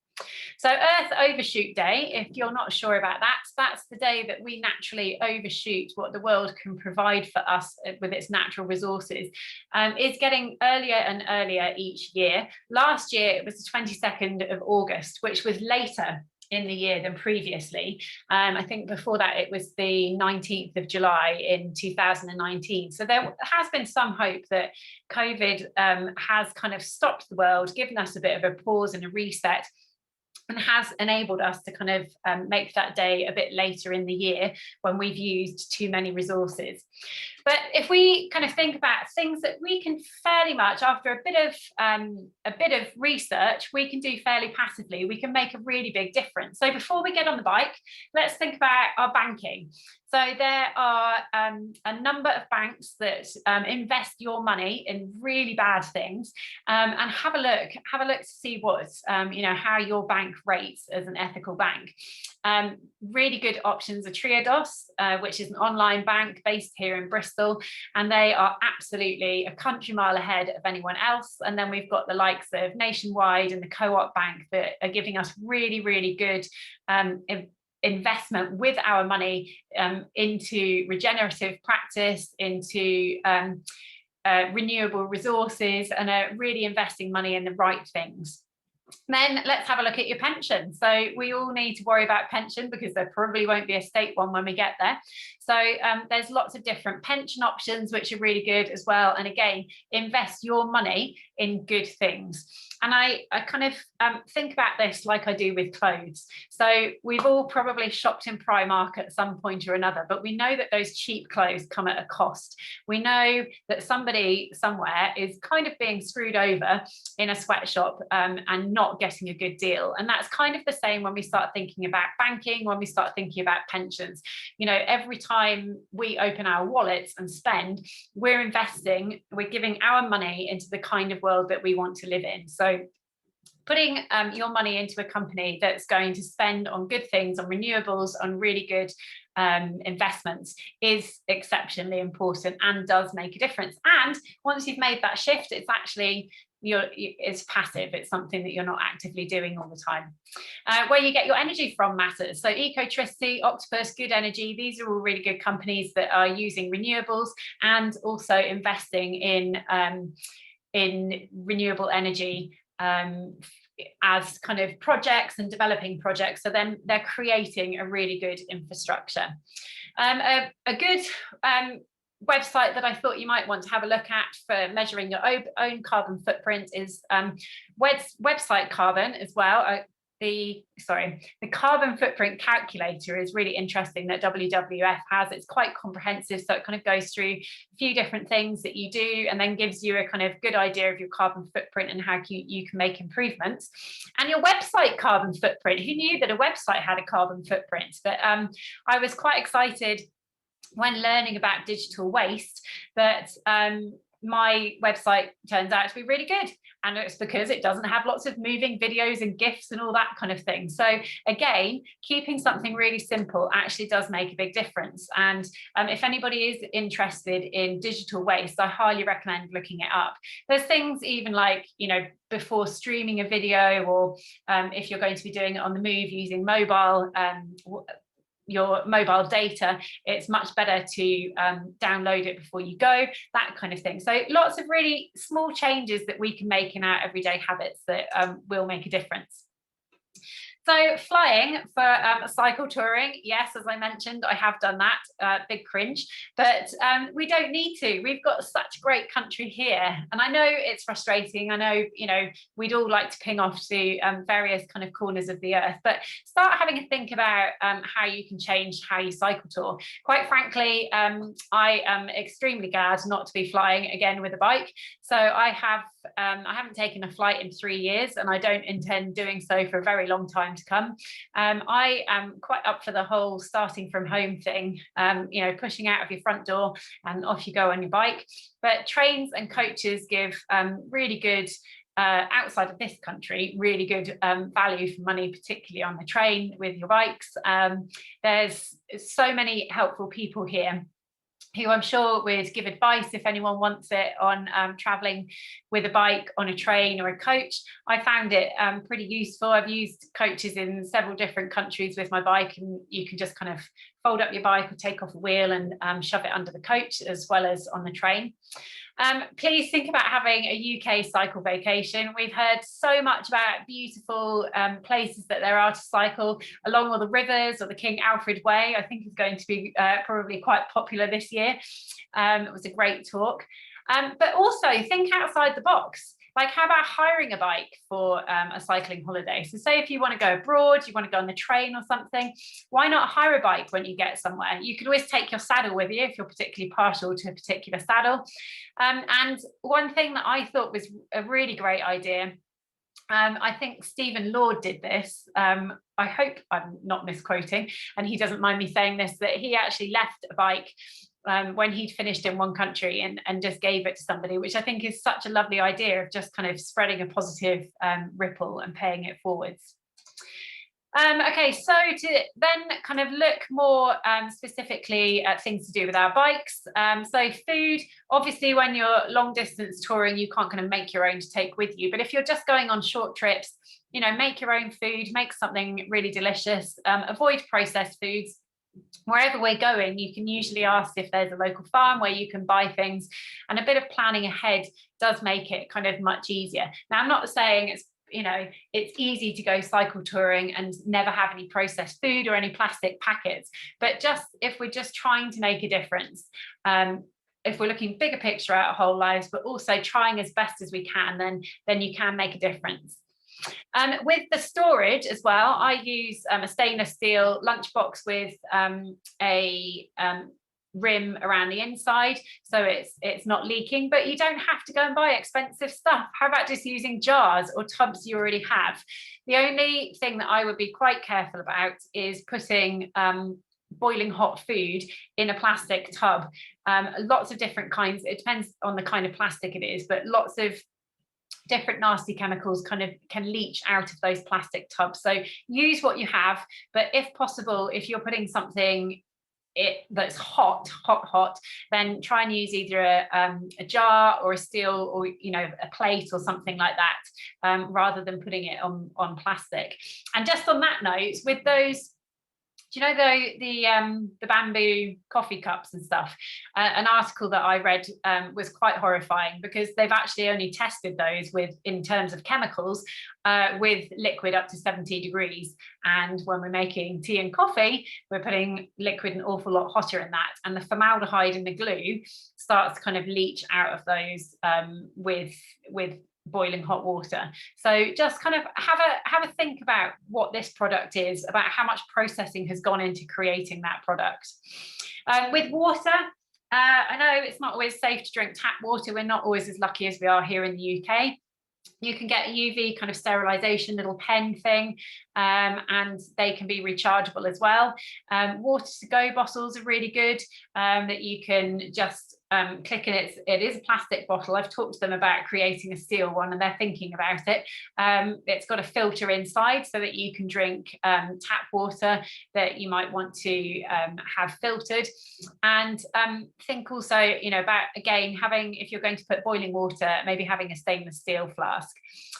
So Earth Overshoot Day, if you're not sure about that, that's the day that we naturally overshoot what the world can provide for us with its natural resources. Is getting earlier and earlier each year. Last year it was the 22nd of August, which was later in the year than previously. I think before that it was the 19th of July in 2019. So there has been some hope that COVID has kind of stopped the world, given us a bit of a pause and a reset, and has enabled us to kind of make that day a bit later in the year when we've used too many resources. But if we kind of think about things that we can fairly much, after a bit of research, we can do fairly passively, we can make a really big difference. So before we get on the bike, let's think about our banking. So there are a number of banks that invest your money in really bad things, and have a look to see what how your bank rates as an ethical bank. Really good options are Triodos, which is an online bank based here in Bristol, and they are absolutely a country mile ahead of anyone else. And then we've got the likes of Nationwide and the Co-op Bank that are giving us really, really good investment with our money into regenerative practice, into renewable resources, and are really investing money in the right things. Then let's have a look at your pension. So we all need to worry about pension, because there probably won't be a state one when we get there. So there's lots of different pension options which are really good as well. And again, invest your money in good things. And I kind of think about this like I do with clothes. So we've all probably shopped in Primark at some point or another, but we know that those cheap clothes come at a cost. We know that somebody somewhere is kind of being screwed over in a sweatshop and not getting a good deal. And that's kind of the same when we start thinking about banking, when we start thinking about pensions. Every time we open our wallets and spend, we're investing, we're giving our money into the kind of world that we want to live in. So putting your money into a company that's going to spend on good things, on renewables, on really good investments is exceptionally important and does make a difference. And once you've made that shift, it's actually it's passive. It's something that you're not actively doing all the time. Where you get your energy from matters. So Ecotricity, Octopus, Good Energy, these are all really good companies that are using renewables and also investing in renewable energy as kind of projects and developing projects. So then they're creating a really good infrastructure. A good website that I thought you might want to have a look at for measuring your own carbon footprint is Website Carbon as well. The carbon footprint calculator is really interesting that WWF has. It's quite comprehensive, so it kind of goes through a few different things that you do and then gives you a kind of good idea of your carbon footprint and how you can make improvements. And your website carbon footprint, who knew that a website had a carbon footprint? But I was quite excited when learning about digital waste that my website turns out to be really good, and it's because it doesn't have lots of moving videos and GIFs and all that kind of thing. So again, keeping something really simple actually does make a big difference. And if anybody is interested in digital waste, I highly recommend looking it up. There's things even like, before streaming a video, or if you're going to be doing it on the move using your mobile data, it's much better to download it before you go, that kind of thing. So lots of really small changes that we can make in our everyday habits that will make a difference. So flying for cycle touring, yes, as I mentioned, I have done that, big cringe, but we don't need to. We've got such great country here. And I know it's frustrating. I know, you know, we'd all like to ping off to various kind of corners of the earth, but start having a think about how you can change how you cycle tour. Quite frankly, I am extremely glad not to be flying again with a bike. So I haven't taken a flight in 3 years, and I don't intend doing so for a very long time to come. I am quite up for the whole starting from home thing, you know, pushing out of your front door and off you go on your bike. But trains and coaches give really good, outside of this country, really good value for money, particularly on the train with your bikes. There's so many helpful people here who I'm sure would give advice if anyone wants it on traveling with a bike on a train or a coach. I found it pretty useful. I've used coaches in several different countries with my bike, and you can just kind of fold up your bike or take off a wheel and shove it under the coach as well as on the train. Please think about having a UK cycle vacation. We've heard so much about beautiful places that there are to cycle along all the rivers, or the King Alfred Way, I think is going to be probably quite popular this year. It was a great talk. But also think outside the box. Like, how about hiring a bike for a cycling holiday? So say if you want to go abroad, you want to go on the train or something, why not hire a bike when you get somewhere? You could always take your saddle with you if you're particularly partial to a particular saddle. And one thing that I thought was a really great idea, I think Stephen Lord did this. I hope I'm not misquoting, and he doesn't mind me saying this, that he actually left a bike when he'd finished in one country and just gave it to somebody, which I think is such a lovely idea of just kind of spreading a positive ripple and paying it forwards. Okay, so to then kind of look more specifically at things to do with our bikes. So food, obviously when you're long distance touring, you can't kind of make your own to take with you. But if you're just going on short trips, you know, make your own food, make something really delicious, avoid processed foods. Wherever we're going, you can usually ask if there's a local farm where you can buy things, and a bit of planning ahead does make it kind of much easier. Now, I'm not saying it's, you know, it's easy to go cycle touring and never have any processed food or any plastic packets, but just if we're just trying to make a difference, if we're looking bigger picture at our whole lives, but also trying as best as we can, then you can make a difference. With the storage as well, I use a stainless steel lunchbox with a rim around the inside, so it's not leaking. But you don't have to go and buy expensive stuff. How about just using jars or tubs you already have? The only thing that I would be quite careful about is putting boiling hot food in a plastic tub. Lots of different kinds, it depends on the kind of plastic it is, but lots of different nasty chemicals kind of can leach out of those plastic tubs. So use what you have, but if possible, if you're putting something that's hot, then try and use either a jar or a steel, or, you know, a plate or something like that, rather than putting it on plastic. And just on that note, with those, do you know the bamboo coffee cups and stuff? An article that I read was quite horrifying, because they've actually only tested those in terms of chemicals, with liquid up to 70 degrees. And when we're making tea and coffee, we're putting liquid an awful lot hotter in that. And the formaldehyde in the glue starts to kind of leach out of those with boiling hot water. So just kind of have a think about what this product is, about how much processing has gone into creating that product. With water, I know it's not always safe to drink tap water. We're not always as lucky as we are here in the UK. You can get a UV kind of sterilisation little pen thing, and they can be rechargeable as well. Water to go bottles are really good, that you can just click in. It is a plastic bottle. I've talked to them about creating a steel one, and they're thinking about it. It's got a filter inside so that you can drink tap water that you might want to have filtered. And think also, you know, about, again, having, if you're going to put boiling water, maybe having a stainless steel flask.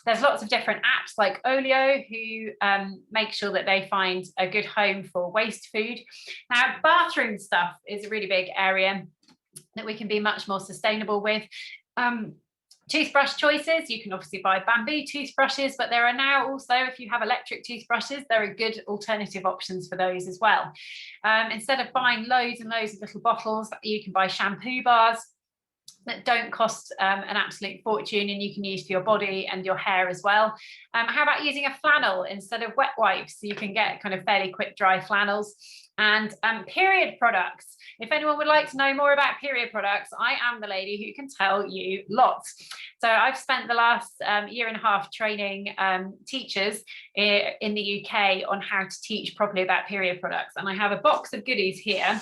There's lots of different apps like Olio who make sure that they find a good home for waste food. Now, bathroom stuff is a really big area that we can be much more sustainable with. Toothbrush choices, you can obviously buy bamboo toothbrushes, but there are now also, if you have electric toothbrushes, there are good alternative options for those as well. Instead of buying loads and loads of little bottles, you can buy shampoo bars that don't cost an absolute fortune, and you can use for your body and your hair as well. How about using a flannel instead of wet wipes? So you can get kind of fairly quick dry flannels. And period products. If anyone would like to know more about period products, I am the lady who can tell you lots. So I've spent the last year and a half training teachers in the UK on how to teach properly about period products. And I have a box of goodies here.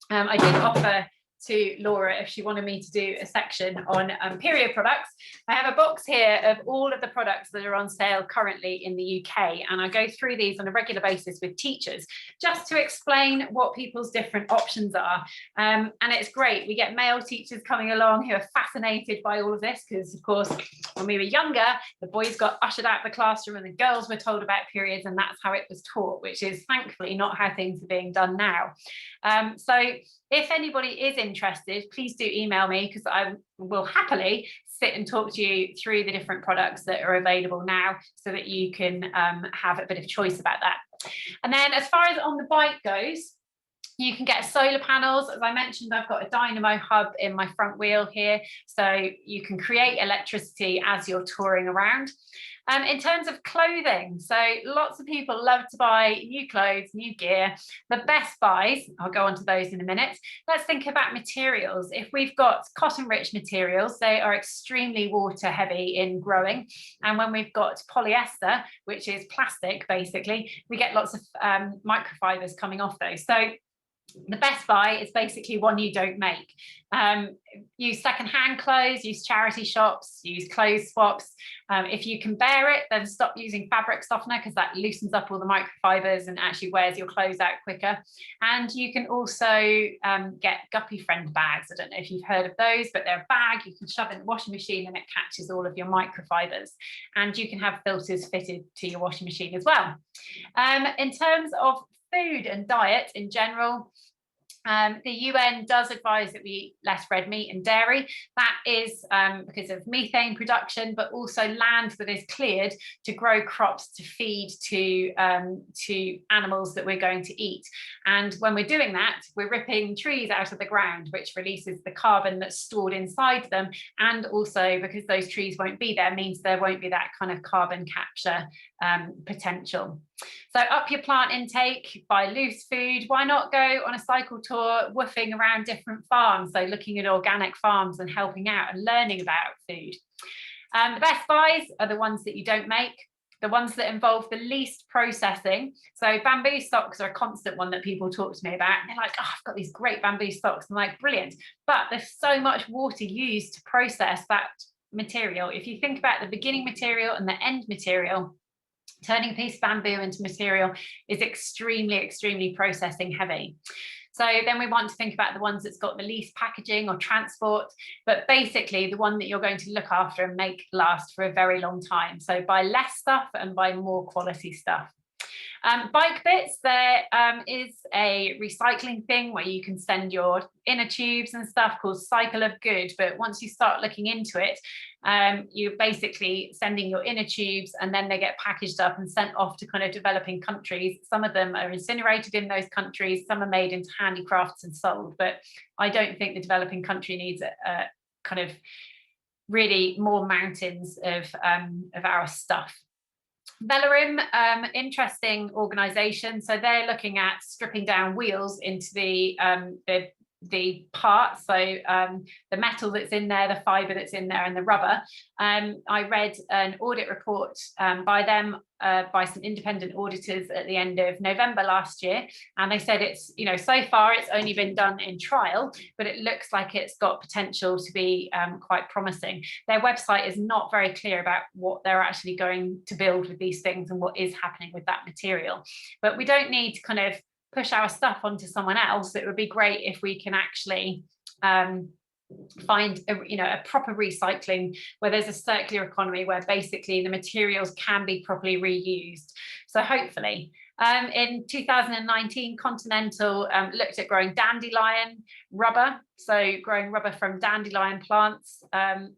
I did offer to Laura if she wanted me to do a section on period products. I have a box here of all of the products that are on sale currently in the UK, and I go through these on a regular basis with teachers just to explain what people's different options are. And it's great. We get male teachers coming along who are fascinated by all of this because, of course, when we were younger, the boys got ushered out of the classroom and the girls were told about periods, and that's how it was taught, which is thankfully not how things are being done now. So if anybody is interested, please do email me, because I will happily sit and talk to you through the different products that are available now so that you can have a bit of choice about that. And then as far as on the bike goes, you can get solar panels. As I mentioned, I've got a dynamo hub in my front wheel here, so you can create electricity as you're touring around. In terms of clothing, so lots of people love to buy new clothes, new gear. The best buys, I'll go on to those in a minute. Let's think about materials. If we've got cotton-rich materials, they are extremely water heavy in growing. And when we've got polyester, which is plastic, basically, we get lots of microfibers coming off those. So the best buy is basically one you don't make. Use second-hand clothes, use charity shops, use clothes swaps. If you can bear it, then stop using fabric softener, because that loosens up all the microfibers and actually wears your clothes out quicker. And you can also get Guppy Friend bags. I don't know if you've heard of those, but they're a bag you can shove in the washing machine and it catches all of your microfibers. And you can have filters fitted to your washing machine as well. In terms of food and diet in general, the UN does advise that we eat less red meat and dairy. That is because of methane production, but also land that is cleared to grow crops to feed to animals that we're going to eat. And when we're doing that, we're ripping trees out of the ground, which releases the carbon that's stored inside them. And also, because those trees won't be there, means there won't be that kind of carbon capture potential. So up your plant intake, buy loose food. Why not go on a cycle tour, woofing around different farms? So looking at organic farms and helping out and learning about food. The best buys are the ones that you don't make, the ones that involve the least processing. So bamboo socks are a constant one that people talk to me about. And they're like, oh, I've got these great bamboo socks. I'm like, brilliant. But there's so much water used to process that material. If you think about the beginning material and the end material, turning a piece of bamboo into material is extremely, extremely processing heavy. So then we want to think about the ones that's got the least packaging or transport, but basically the one that you're going to look after and make last for a very long time. So buy less stuff and buy more quality stuff. Bike bits, there is a recycling thing where you can send your inner tubes and stuff called Cycle of Good. But once you start looking into it, you're basically sending your inner tubes and then they get packaged up and sent off to kind of developing countries. Some of them are incinerated in those countries, some are made into handicrafts and sold. But I don't think the developing country needs a kind of really more mountains of our stuff. Velarim, interesting organisation. So they're looking at stripping down wheels into the parts, so the metal that's in there, the fibre that's in there, and the rubber. I read an audit report by them, by some independent auditors at the end of November last year, and they said it's, you know, so far it's only been done in trial, but it looks like it's got potential to be quite promising. Their website is not very clear about what they're actually going to build with these things and what is happening with that material, but we don't need to kind of push our stuff onto someone else. It would be great if we can actually find a proper recycling where there's a circular economy where basically the materials can be properly reused. So hopefully In 2019, Continental looked at growing dandelion rubber. So growing rubber from dandelion plants,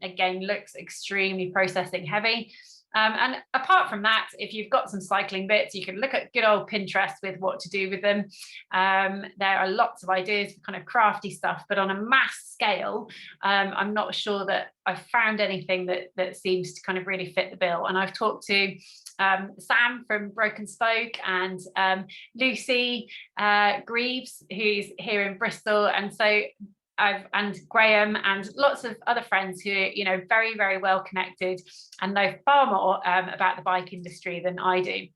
again, looks extremely processing heavy. And apart from that, if you've got some cycling bits, you can look at good old Pinterest with what to do with them. There are lots of ideas for kind of crafty stuff, but on a mass scale, I'm not sure that I've found anything that seems to kind of really fit the bill. And I've talked to Sam from Broken Spoke and Lucy Greaves, who's here in Bristol, and so and Graham and lots of other friends who are, you know, very, very well connected and know far more about the bike industry than I do.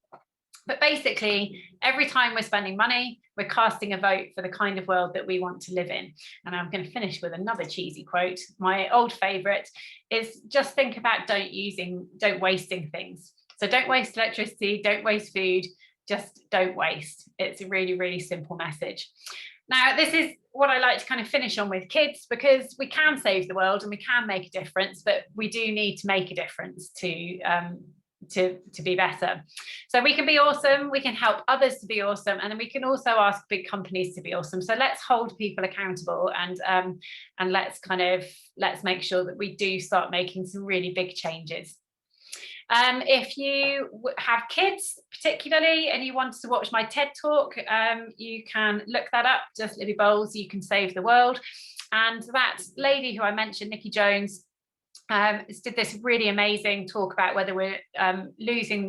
But basically, every time we're spending money, we're casting a vote for the kind of world that we want to live in. And I'm going to finish with another cheesy quote. My old favorite is just think about don't wasting things. So don't waste electricity, don't waste food, just don't waste. It's a really, really simple message. Now, this is what I like to kind of finish on with kids, because we can save the world and we can make a difference, but we do need to make a difference to be better. So we can be awesome, we can help others to be awesome, and then we can also ask big companies to be awesome. So let's hold people accountable and let's make sure that we do start making some really big changes. If you have kids particularly and you want to watch my TED talk, you can look that up, just Libby Bowles, You Can Save the World. And that lady who I mentioned, Nikki Jones, did this really amazing talk about whether we're losing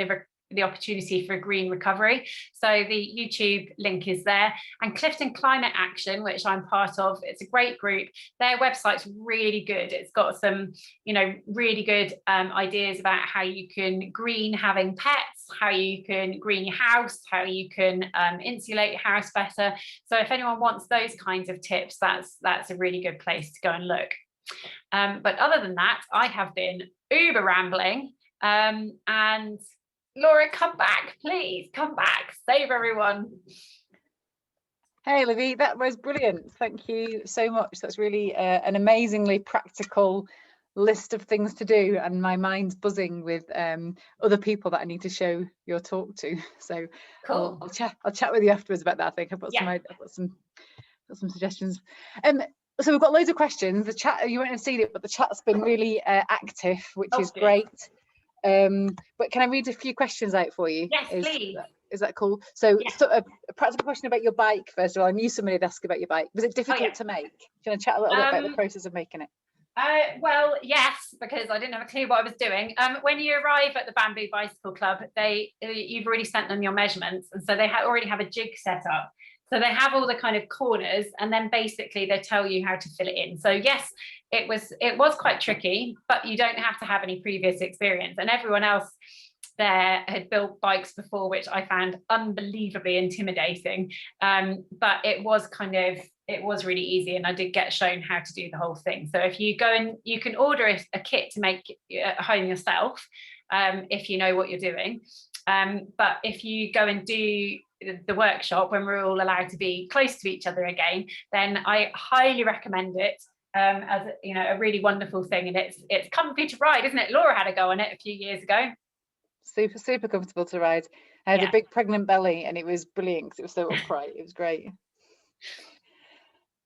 the opportunity for a green recovery. So the YouTube link is there. And Clifton Climate Action, which I'm part of, it's a great group. Their website's really good. It's got some, you know, really good ideas about how you can green having pets, how you can green your house, how you can insulate your house better. So if anyone wants those kinds of tips, that's a really good place to go and look. But other than that, I have been uber rambling, and Laura, come back, please, come back, save everyone. Hey, Libby, that was brilliant. Thank you so much. That's really an amazingly practical list of things to do, and my mind's buzzing with other people that I need to show your talk to. So cool. I'll chat with you afterwards about that. I think I've got some suggestions. So we've got loads of questions. The chat, you won't have seen it, but the chat's been really active, which is great. But can I read a few questions out for you? Yes, please. Is that cool? So, a practical question about your bike, first of all. I knew somebody would ask about your bike. Was it difficult to make? Can I chat a little bit about the process of making it? Well, yes, because I didn't have a clue what I was doing. When you arrive at the Bamboo Bicycle Club, you've already sent them your measurements, and so they already have a jig set up. So they have all the kind of corners, and then basically they tell you how to fill it in. So yes, it was quite tricky, but you don't have to have any previous experience. And everyone else there had built bikes before, which I found unbelievably intimidating. But it was really easy, and I did get shown how to do the whole thing. So if you go and you can order a kit to make at home yourself, if you know what you're doing. But if you go and do the workshop when we're all allowed to be close to each other again, then I highly recommend it as a really wonderful thing. And it's comfy to ride, isn't it? Laura had a go on it a few years ago. Super comfortable to ride. I had a big pregnant belly, and it was brilliant because it was so upright. It was great.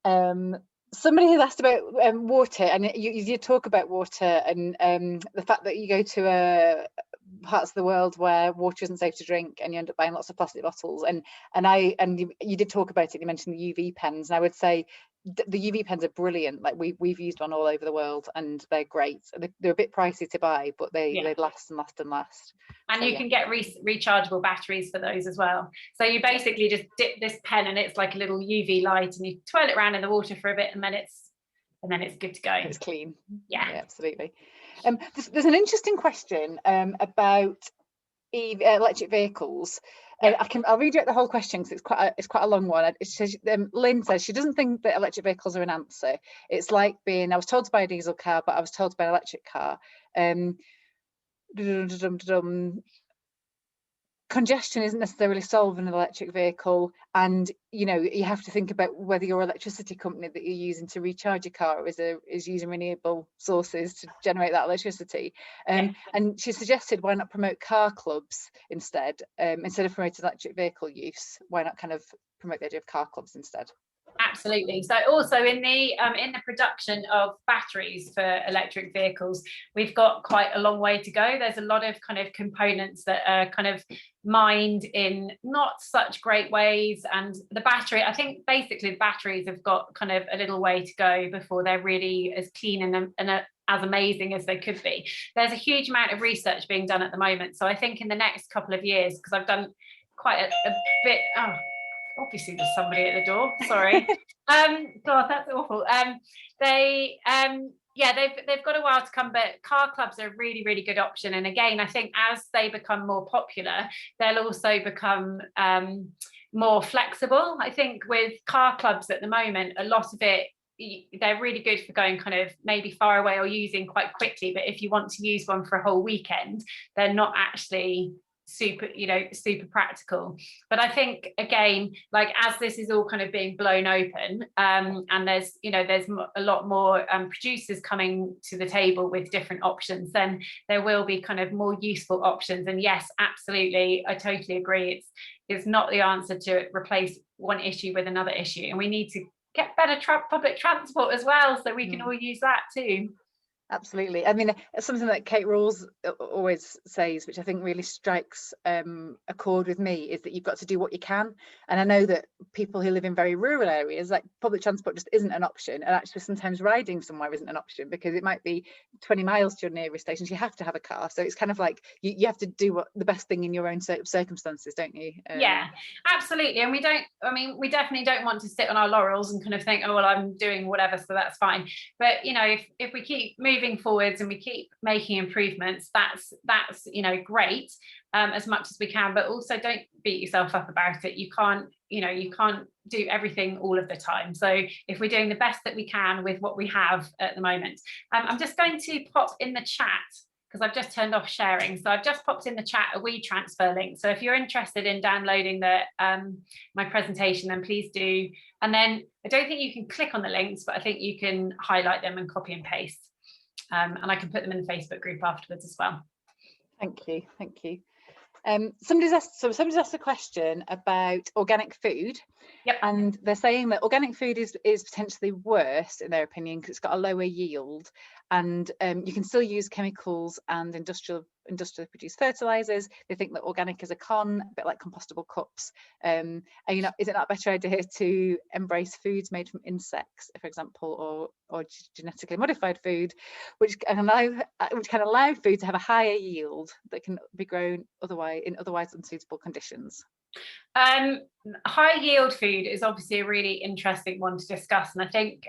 Somebody has asked about water, and you talk about water and the fact that you go to parts of the world where water isn't safe to drink, and you end up buying lots of plastic bottles. And you did talk about it. You mentioned the UV pens, and I would say the UV pens are brilliant. Like we've used one all over the world, and they're great. They're a bit pricey to buy, but they last and last and last. And so, you can get rechargeable batteries for those as well. So you basically just dip this pen, and it's like a little UV light, and you twirl it around in the water for a bit, and then it's good to go. It's clean. Yeah, absolutely. There's an interesting question about electric vehicles. I'll read you out the whole question because it's quite a long one. It says, Lynn says she doesn't think that electric vehicles are an answer. It's like I was told to buy a diesel car, but I was told to buy an electric car. Could congestion isn't necessarily solved in an electric vehicle, and you have to think about whether your electricity company that you're using to recharge your car is using renewable sources to generate that electricity. And she suggested, why not promote car clubs instead of promoting electric vehicle use? Why not kind of promote the idea of car clubs instead? Absolutely. So also in the production of batteries for electric vehicles, we've got quite a long way to go. There's a lot of kind of components that are kind of mined in not such great ways, and the battery, I think basically the batteries have got kind of a little way to go before they're really as clean and as amazing as they could be. There's a huge amount of research being done at the moment, so I think in the next couple of years, because I've done quite a bit. Obviously there's somebody at the door, sorry. God, that's awful. They've got a while to come, but car clubs are a really, really good option. And again, I think as they become more popular, they'll also become more flexible. I think with car clubs at the moment, a lot of it, they're really good for going kind of maybe far away or using quite quickly, but if you want to use one for a whole weekend, they're not actually super practical. But I think again, like as this is all kind of being blown open, and there's a lot more producers coming to the table with different options, then there will be kind of more useful options. And yes, absolutely, I totally agree, it's not the answer to replace one issue with another issue, and we need to get better public transport as well, so we can all use that too. Absolutely. I mean, something that Kate Rawls always says, which I think really strikes a chord with me, is that you've got to do what you can. And I know that people who live in very rural areas, like public transport just isn't an option. And actually sometimes riding somewhere isn't an option, because it might be 20 miles to your nearest station. So you have to have a car. So it's kind of like you have to do the best thing in your own circumstances, don't you? Yeah, absolutely. And we definitely don't want to sit on our laurels and kind of think, oh, well, I'm doing whatever, so that's fine. But, if we keep moving forwards and we keep making improvements, that's great, as much as we can, but also don't beat yourself up about it. You can't do everything all of the time. So if we're doing the best that we can with what we have at the moment, I'm just going to pop in the chat, because I've just turned off sharing. So I've just popped in the chat a WeTransfer link. So if you're interested in downloading my presentation, then please do. And then I don't think you can click on the links, but I think you can highlight them and copy and paste. And I can put them in the Facebook group afterwards as well. Thank you. Somebody's asked a question about organic food. Yep. And they're saying that organic food is potentially worse, in their opinion, because it's got a lower yield, and you can still use chemicals and industrially produced fertilizers. They think that organic is a con, a bit like compostable cups. And is it not a better idea to embrace foods made from insects, for example, or genetically modified food, which can allow food to have a higher yield that can be grown in otherwise unsuitable conditions? High yield food is obviously a really interesting one to discuss, and I think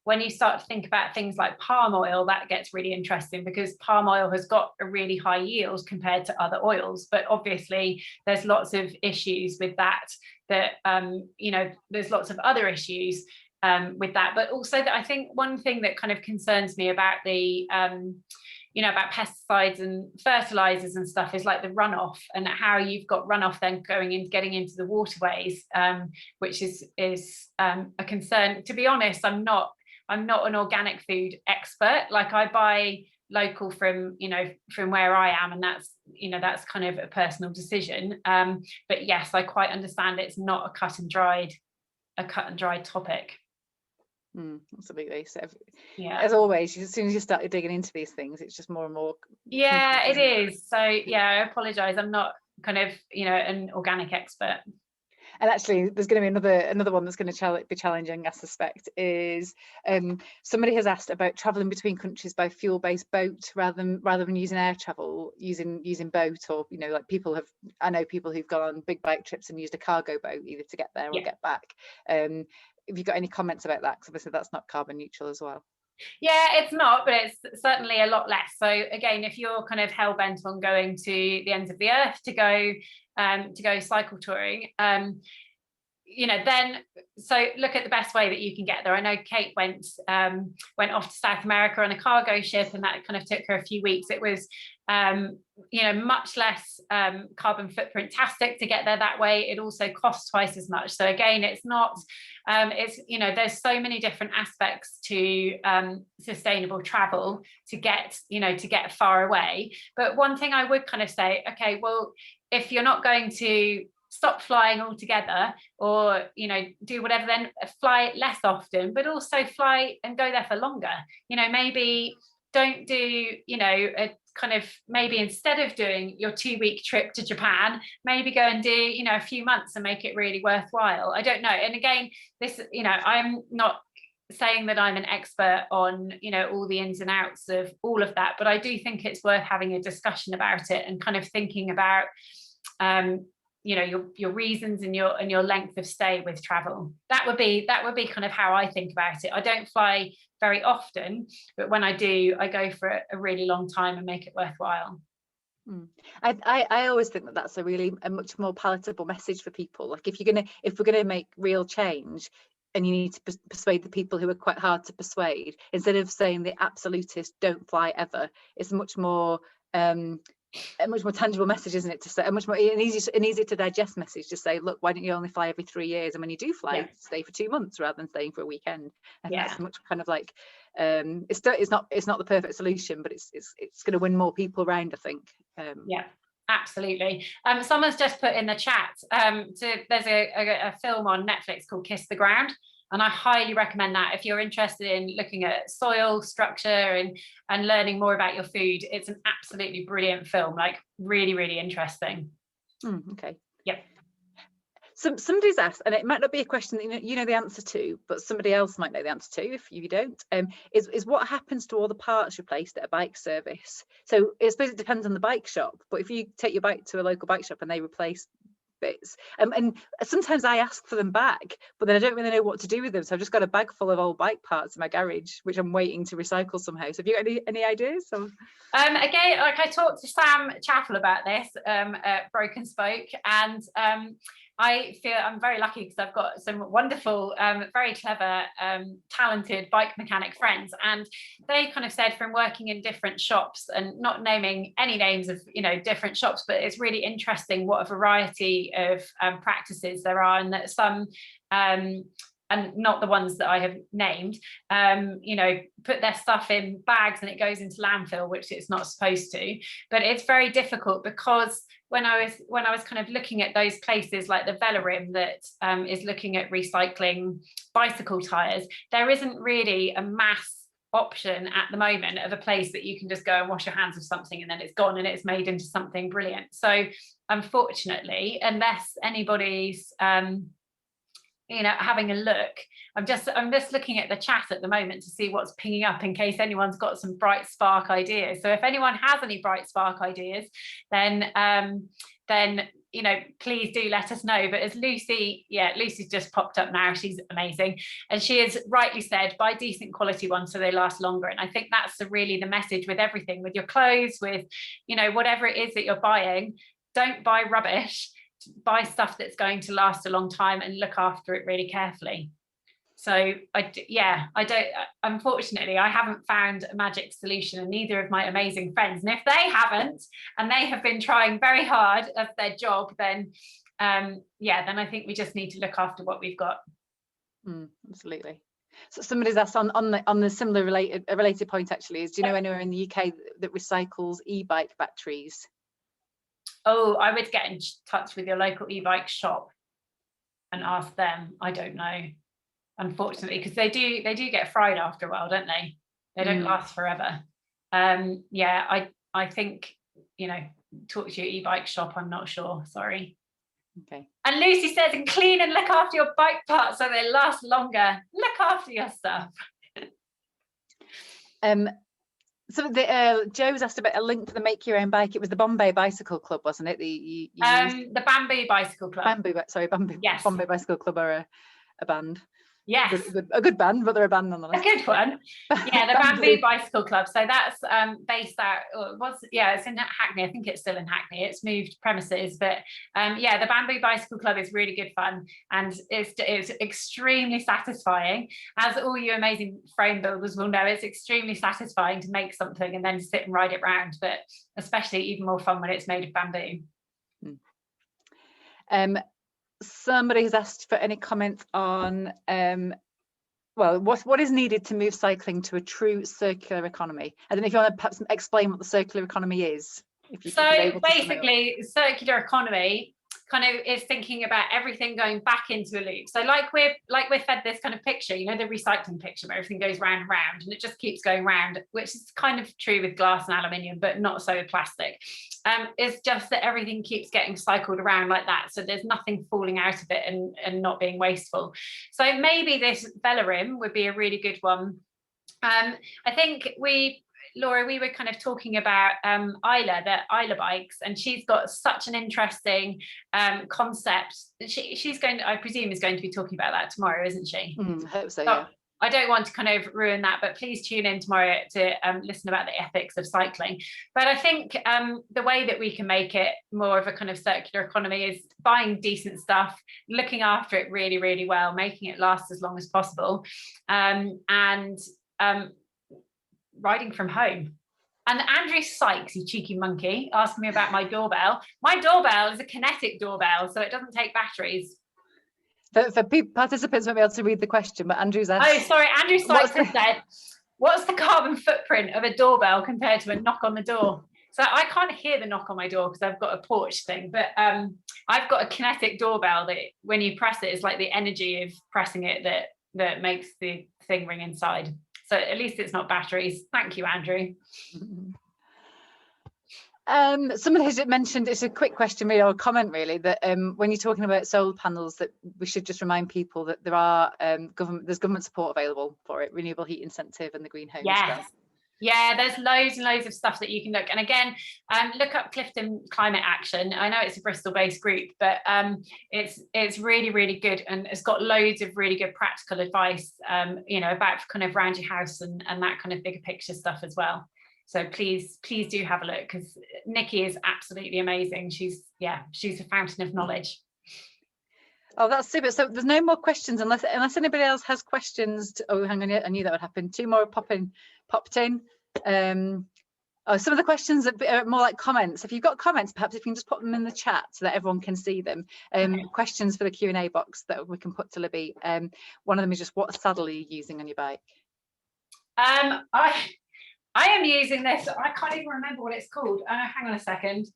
when you start to think about things like palm oil, that gets really interesting, because palm oil has got a really high yield compared to other oils, but obviously there's lots of issues with that there's lots of other issues with that. But also I think one thing that kind of concerns me about the about pesticides and fertilizers and stuff is like the runoff, and how you've got runoff then getting into the waterways, which is a concern. To be honest, I'm not an organic food expert. Like, I buy local from where I am, and that's kind of a personal decision. But yes, I quite understand it's not a cut and dried topic. Absolutely. So yeah, as always, as soon as you start digging into these things, it's just more and more. Yeah, it is. So yeah, I apologize, I'm not kind of an organic expert. And actually, there's going to be another one that's going to be challenging, I suspect, is somebody has asked about travelling between countries by fuel-based boat rather than using air travel, using boat, or like I know people who've gone on big bike trips and used a cargo boat either to get there or get back. Have you got any comments about that? Because obviously that's not carbon neutral as well. Yeah, it's not, but it's certainly a lot less. So again, if you're kind of hell-bent on going to the ends of the earth to go cycle touring, then so look at the best way that you can get there. I know Kate went off to South America on a cargo ship, and that kind of took her a few weeks. It was you know, much less carbon footprint-tastic to get there that way. It also costs twice as much. So again, it's not, it's, you know, there's so many different aspects to sustainable travel to get, you know, to get far away. But one thing I would kind of say, okay, well, if you're not going to stop flying altogether, or, you know, do whatever, then fly less often, but also fly and go there for longer. You know, maybe don't do, you know, a kind of, maybe instead of doing your 2-week trip to Japan, maybe go and do, you know, a few months and make it really worthwhile. I don't know. And again, this, you know, I'm not saying that I'm an expert on, you know, all the ins and outs of all of that, but I do think it's worth having a discussion about it and kind of thinking about, you know, your reasons and your length of stay with travel. That would be kind of how I think about it. I don't fly very often, but when I do, I go for a really long time and make it worthwhile. I always think that that's a much more palatable message for people. Like if we're gonna make real change, and you need to persuade the people who are quite hard to persuade, instead of saying the absolutist don't fly ever, it's much more a much more tangible message, isn't it, to say, a much more an easy to digest message to say, look, why don't you only fly every 3 years, and when you do fly, stay for 2 months rather than staying for a weekend. I think that's much kind of like it's not the perfect solution, but it's going to win more people around, I think. Yeah, absolutely. Someone's just put in the chat, there's a film on Netflix called Kiss the Ground, and I highly recommend that if you're interested in looking at soil structure and learning more about your food. It's an absolutely brilliant film, like really, really interesting. Okay. Yep. Somebody's asked, and it might not be a question that you know the answer to, but somebody else might know the answer to if you don't, is what happens to all the parts replaced at a bike service? So I suppose it depends on the bike shop, but if you take your bike to a local bike shop and they replace bits, and sometimes I ask for them back, but then I don't really know what to do with them, so I've just got a bag full of old bike parts in my garage which I'm waiting to recycle somehow. So have you got any ideas? Again, like I talked to Sam Chaffel about this at Broken Spoke, and I feel I'm very lucky because I've got some wonderful, very clever, talented bike mechanic friends, and they kind of said, from working in different shops, and not naming any names of, you know, different shops, but it's really interesting what a variety of practices there are, and that some and not the ones that I have named, you know, put their stuff in bags and it goes into landfill, which it's not supposed to. But it's very difficult because when I was kind of looking at those places like the Velarim that is looking at recycling bicycle tires, there isn't really a mass option at the moment of a place that you can just go and wash your hands with something and then it's gone and it's made into something brilliant. So unfortunately, unless anybody's you know, having a look, I'm just looking at the chat at the moment to see what's pinging up in case anyone's got some bright spark ideas. So if anyone has any bright spark ideas, then you know, please do let us know. But as Lucy's just popped up now, she's amazing, and she has rightly said, buy decent quality ones so they last longer. And I think that's really the message with everything, with your clothes, with, you know, whatever it is that you're buying. Don't buy rubbish, buy stuff that's going to last a long time and look after it really carefully. So unfortunately, I haven't found a magic solution, and neither of my amazing friends. And if they haven't, and they have been trying very hard at their job, then then I think we just need to look after what we've got. Absolutely. So somebody's asked on the similar related point actually, is do you know anywhere in the UK that recycles e-bike batteries? Oh, I would get in touch with your local e-bike shop and ask them. I don't know, unfortunately, because they do get fried after a while, don't they? They don't last forever. I think, you know, talk to your e-bike shop. I'm not sure, sorry. Okay. And Lucy says, and clean and look after your bike parts so they last longer. Look after your stuff. So Joe's asked about a link for the Make Your Own Bike. It was the Bombay Bicycle Club, wasn't it? The Bamboo Bicycle Club. Bamboo. Yes. Bombay Bicycle Club are a band. Yes. A good band, but they're a band nonetheless. A good one. Yeah, the Bamboo Bicycle Club. So that's based out, it's in Hackney. I think it's still in Hackney. It's moved premises, but the Bamboo Bicycle Club is really good fun, and it's extremely satisfying. As all you amazing frame builders will know, it's extremely satisfying to make something and then sit and ride it round, but especially even more fun when it's made of bamboo. Somebody has asked for any comments on what is needed to move cycling to a true circular economy. I don't know if you want to perhaps explain what the circular economy is. So basically, circular economy kind of is thinking about everything going back into a loop. So like we're fed this kind of picture, the recycling picture where everything goes round and round and it just keeps going round, which is kind of true with glass and aluminium, but not so with plastic. It's just that everything keeps getting cycled around like that, so there's nothing falling out of it and not being wasteful. So maybe this Velarim would be a really good one. I think Laura, we were kind of talking about the Isla bikes, and she's got such an interesting concept. She's going to, I presume, is going to be talking about that tomorrow, isn't she? I hope so, yeah. I don't want to kind of ruin that, but please tune in tomorrow to listen about the ethics of cycling. But I think the way that we can make it more of a kind of circular economy is buying decent stuff, looking after it really, really well, making it last as long as possible, and riding from home. And Andrew Sykes, you cheeky monkey, asking me about my doorbell. My doorbell is a kinetic doorbell, so it doesn't take batteries. For participants won't be able to read the question, but Andrew's asked. Oh, sorry, Andrew Sykes has said, what's the carbon footprint of a doorbell compared to a knock on the door? So I can't hear the knock on my door because I've got a porch thing, but I've got a kinetic doorbell that when you press it, it's like the energy of pressing it that makes the thing ring inside. So at least it's not batteries. Thank you, Andrew. Someone has mentioned, it's a quick question really, or comment really, that when you're talking about solar panels, that we should just remind people that there are there's government support available for it, renewable heat incentive and the green home. Yes. Yeah, there's loads and loads of stuff that you can look. And again, look up Clifton Climate Action. I know it's a Bristol-based group, but it's really, really good. And it's got loads of really good practical advice, about kind of around your house and that kind of bigger picture stuff as well. So please do have a look, because Nikki is absolutely amazing. She's a fountain of knowledge. Oh, that's super. So there's no more questions unless anybody else has questions. Oh, hang on, I knew that would happen. Two more popped in. Some of the questions are more like comments. If you've got comments, perhaps if you can just put them in the chat so that everyone can see them. Questions for the Q&A box that we can put to Libby. One of them is just, what saddle are you using on your bike? I am using this. I can't even remember what it's called. Hang on a second.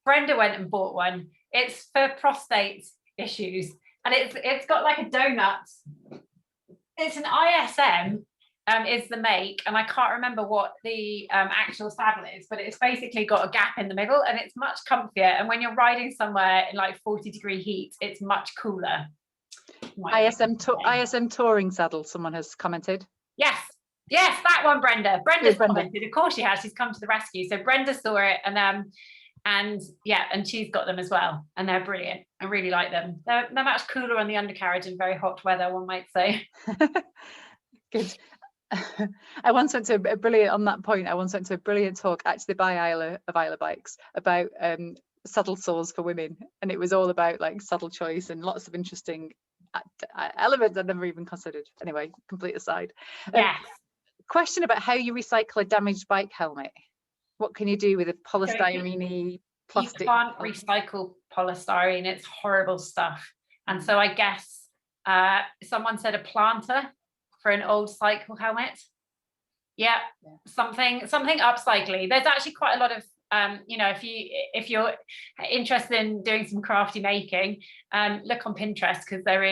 Brenda went and bought one. It's for prostate issues, and it's got like a donut. It's an ISM. Is the make, and I can't remember what the actual saddle is, but it's basically got a gap in the middle, and it's much comfier. And when you're riding somewhere in like 40-degree heat, it's much cooler. ISM touring saddle, someone has commented. Yes, that one, Brenda. Brenda's commented. Of course she has. She's come to the rescue. So Brenda saw it, and she's got them as well, and they're brilliant. I really like them. They're much cooler on the undercarriage in very hot weather, one might say. Good. I once went to a brilliant talk actually by Isla Bikes about saddle sores for women, and it was all about like saddle choice and lots of interesting elements I'd never even considered. Anyway, complete aside. Question about how you recycle a damaged bike helmet. What can you do with a polystyrene plastic? You can't recycle polystyrene. It's horrible stuff. And so I guess someone said a planter for an old cycle helmet. Something upcycling. There's actually quite a lot of if you're interested in doing some crafty making, look on Pinterest, because there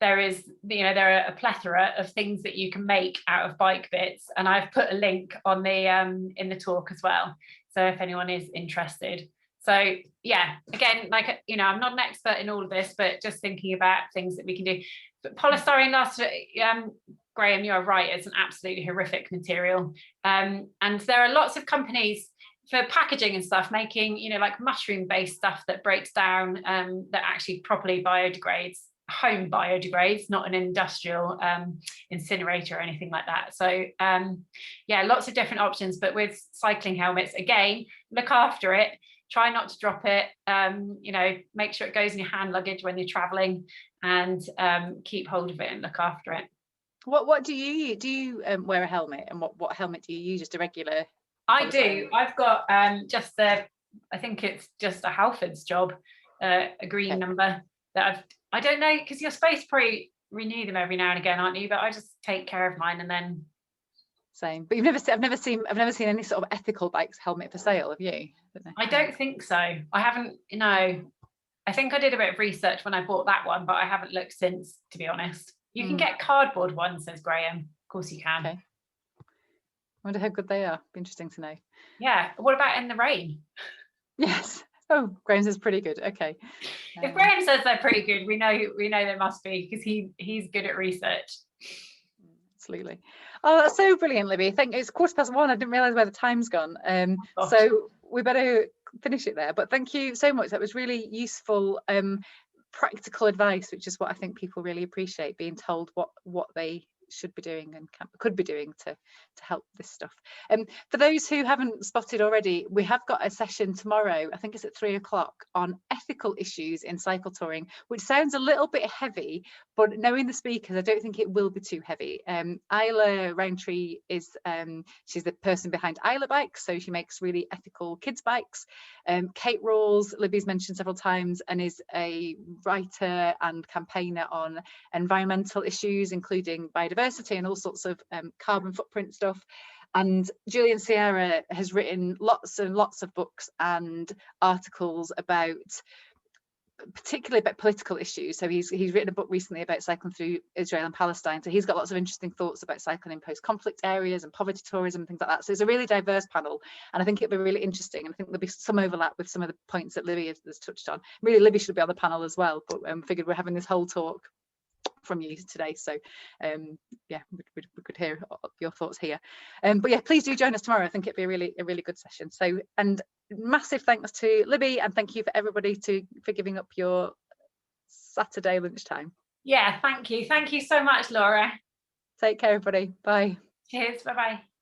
are a plethora of things that you can make out of bike bits, and I've put a link on the in the talk as well, so if anyone is interested. So again, I'm not an expert in all of this, but just thinking about things that we can do. But polystyrene lasts, Graham, you're right, it's an absolutely horrific material. And there are lots of companies for packaging and stuff making, like mushroom-based stuff that breaks down, that actually properly biodegrades. home biodegrades, not an industrial incinerator or anything like that. So yeah, lots of different options. But with cycling helmets, again, look after it. Try not to drop it. You know, make sure it goes in your hand luggage when you're traveling, and keep hold of it and look after it. What do you wear a helmet, and what helmet do you use? Just a regular? I do. I've got just the, I think it's just a Halford's job, a green number that I don't know, because you're supposed to probably renew them every now and again, aren't you? But I just take care of mine and then. Same. But I've never seen any sort of ethical bikes helmet for sale, have you? I don't think so. I haven't, you know, I think I did a bit of research when I bought that one, but I haven't looked since, to be honest. You can get cardboard ones, says Graham. Of course you can. Okay. I wonder how good they are. Be interesting to know. Yeah. What about in the rain? Yes. Oh, Graham says pretty good. Okay. If Graham says they're pretty good, we know they must be, because he's good at research. Absolutely. Oh, that's so brilliant, Libby. I think it's 1:15. I didn't realise where the time's gone. So we better finish it there. But thank you so much. That was really useful, practical advice, which is what I think people really appreciate, being told what they should be doing and could be doing to help this stuff. For those who haven't spotted already, we have got a session tomorrow, I think it's at 3 o'clock, on ethical issues in cycle touring, which sounds a little bit heavy, but knowing the speakers, I don't think it will be too heavy. Isla Roundtree is she's the person behind Isla Bikes, so she makes really ethical kids bikes. Kate Rawls, Libby's mentioned several times, and is a writer and campaigner on environmental issues, including biodiversity and all sorts of carbon footprint stuff. And Julian Sierra has written lots and lots of books and articles about, particularly about political issues. So he's written a book recently about cycling through Israel and Palestine. So he's got lots of interesting thoughts about cycling in post-conflict areas and poverty tourism and things like that. So it's a really diverse panel, and I think it'll be really interesting. And I think there'll be some overlap with some of the points that Libby has touched on. Really, Libby should be on the panel as well, but figured we're having this whole talk from you today, so yeah, we could hear your thoughts here. But yeah, please do join us tomorrow. I think it'd be a really good session. So, and massive thanks to Libby, and thank you for everybody for giving up your Saturday lunchtime. Yeah, thank you so much, Laura. Take care, everybody. Bye. Cheers. Bye bye.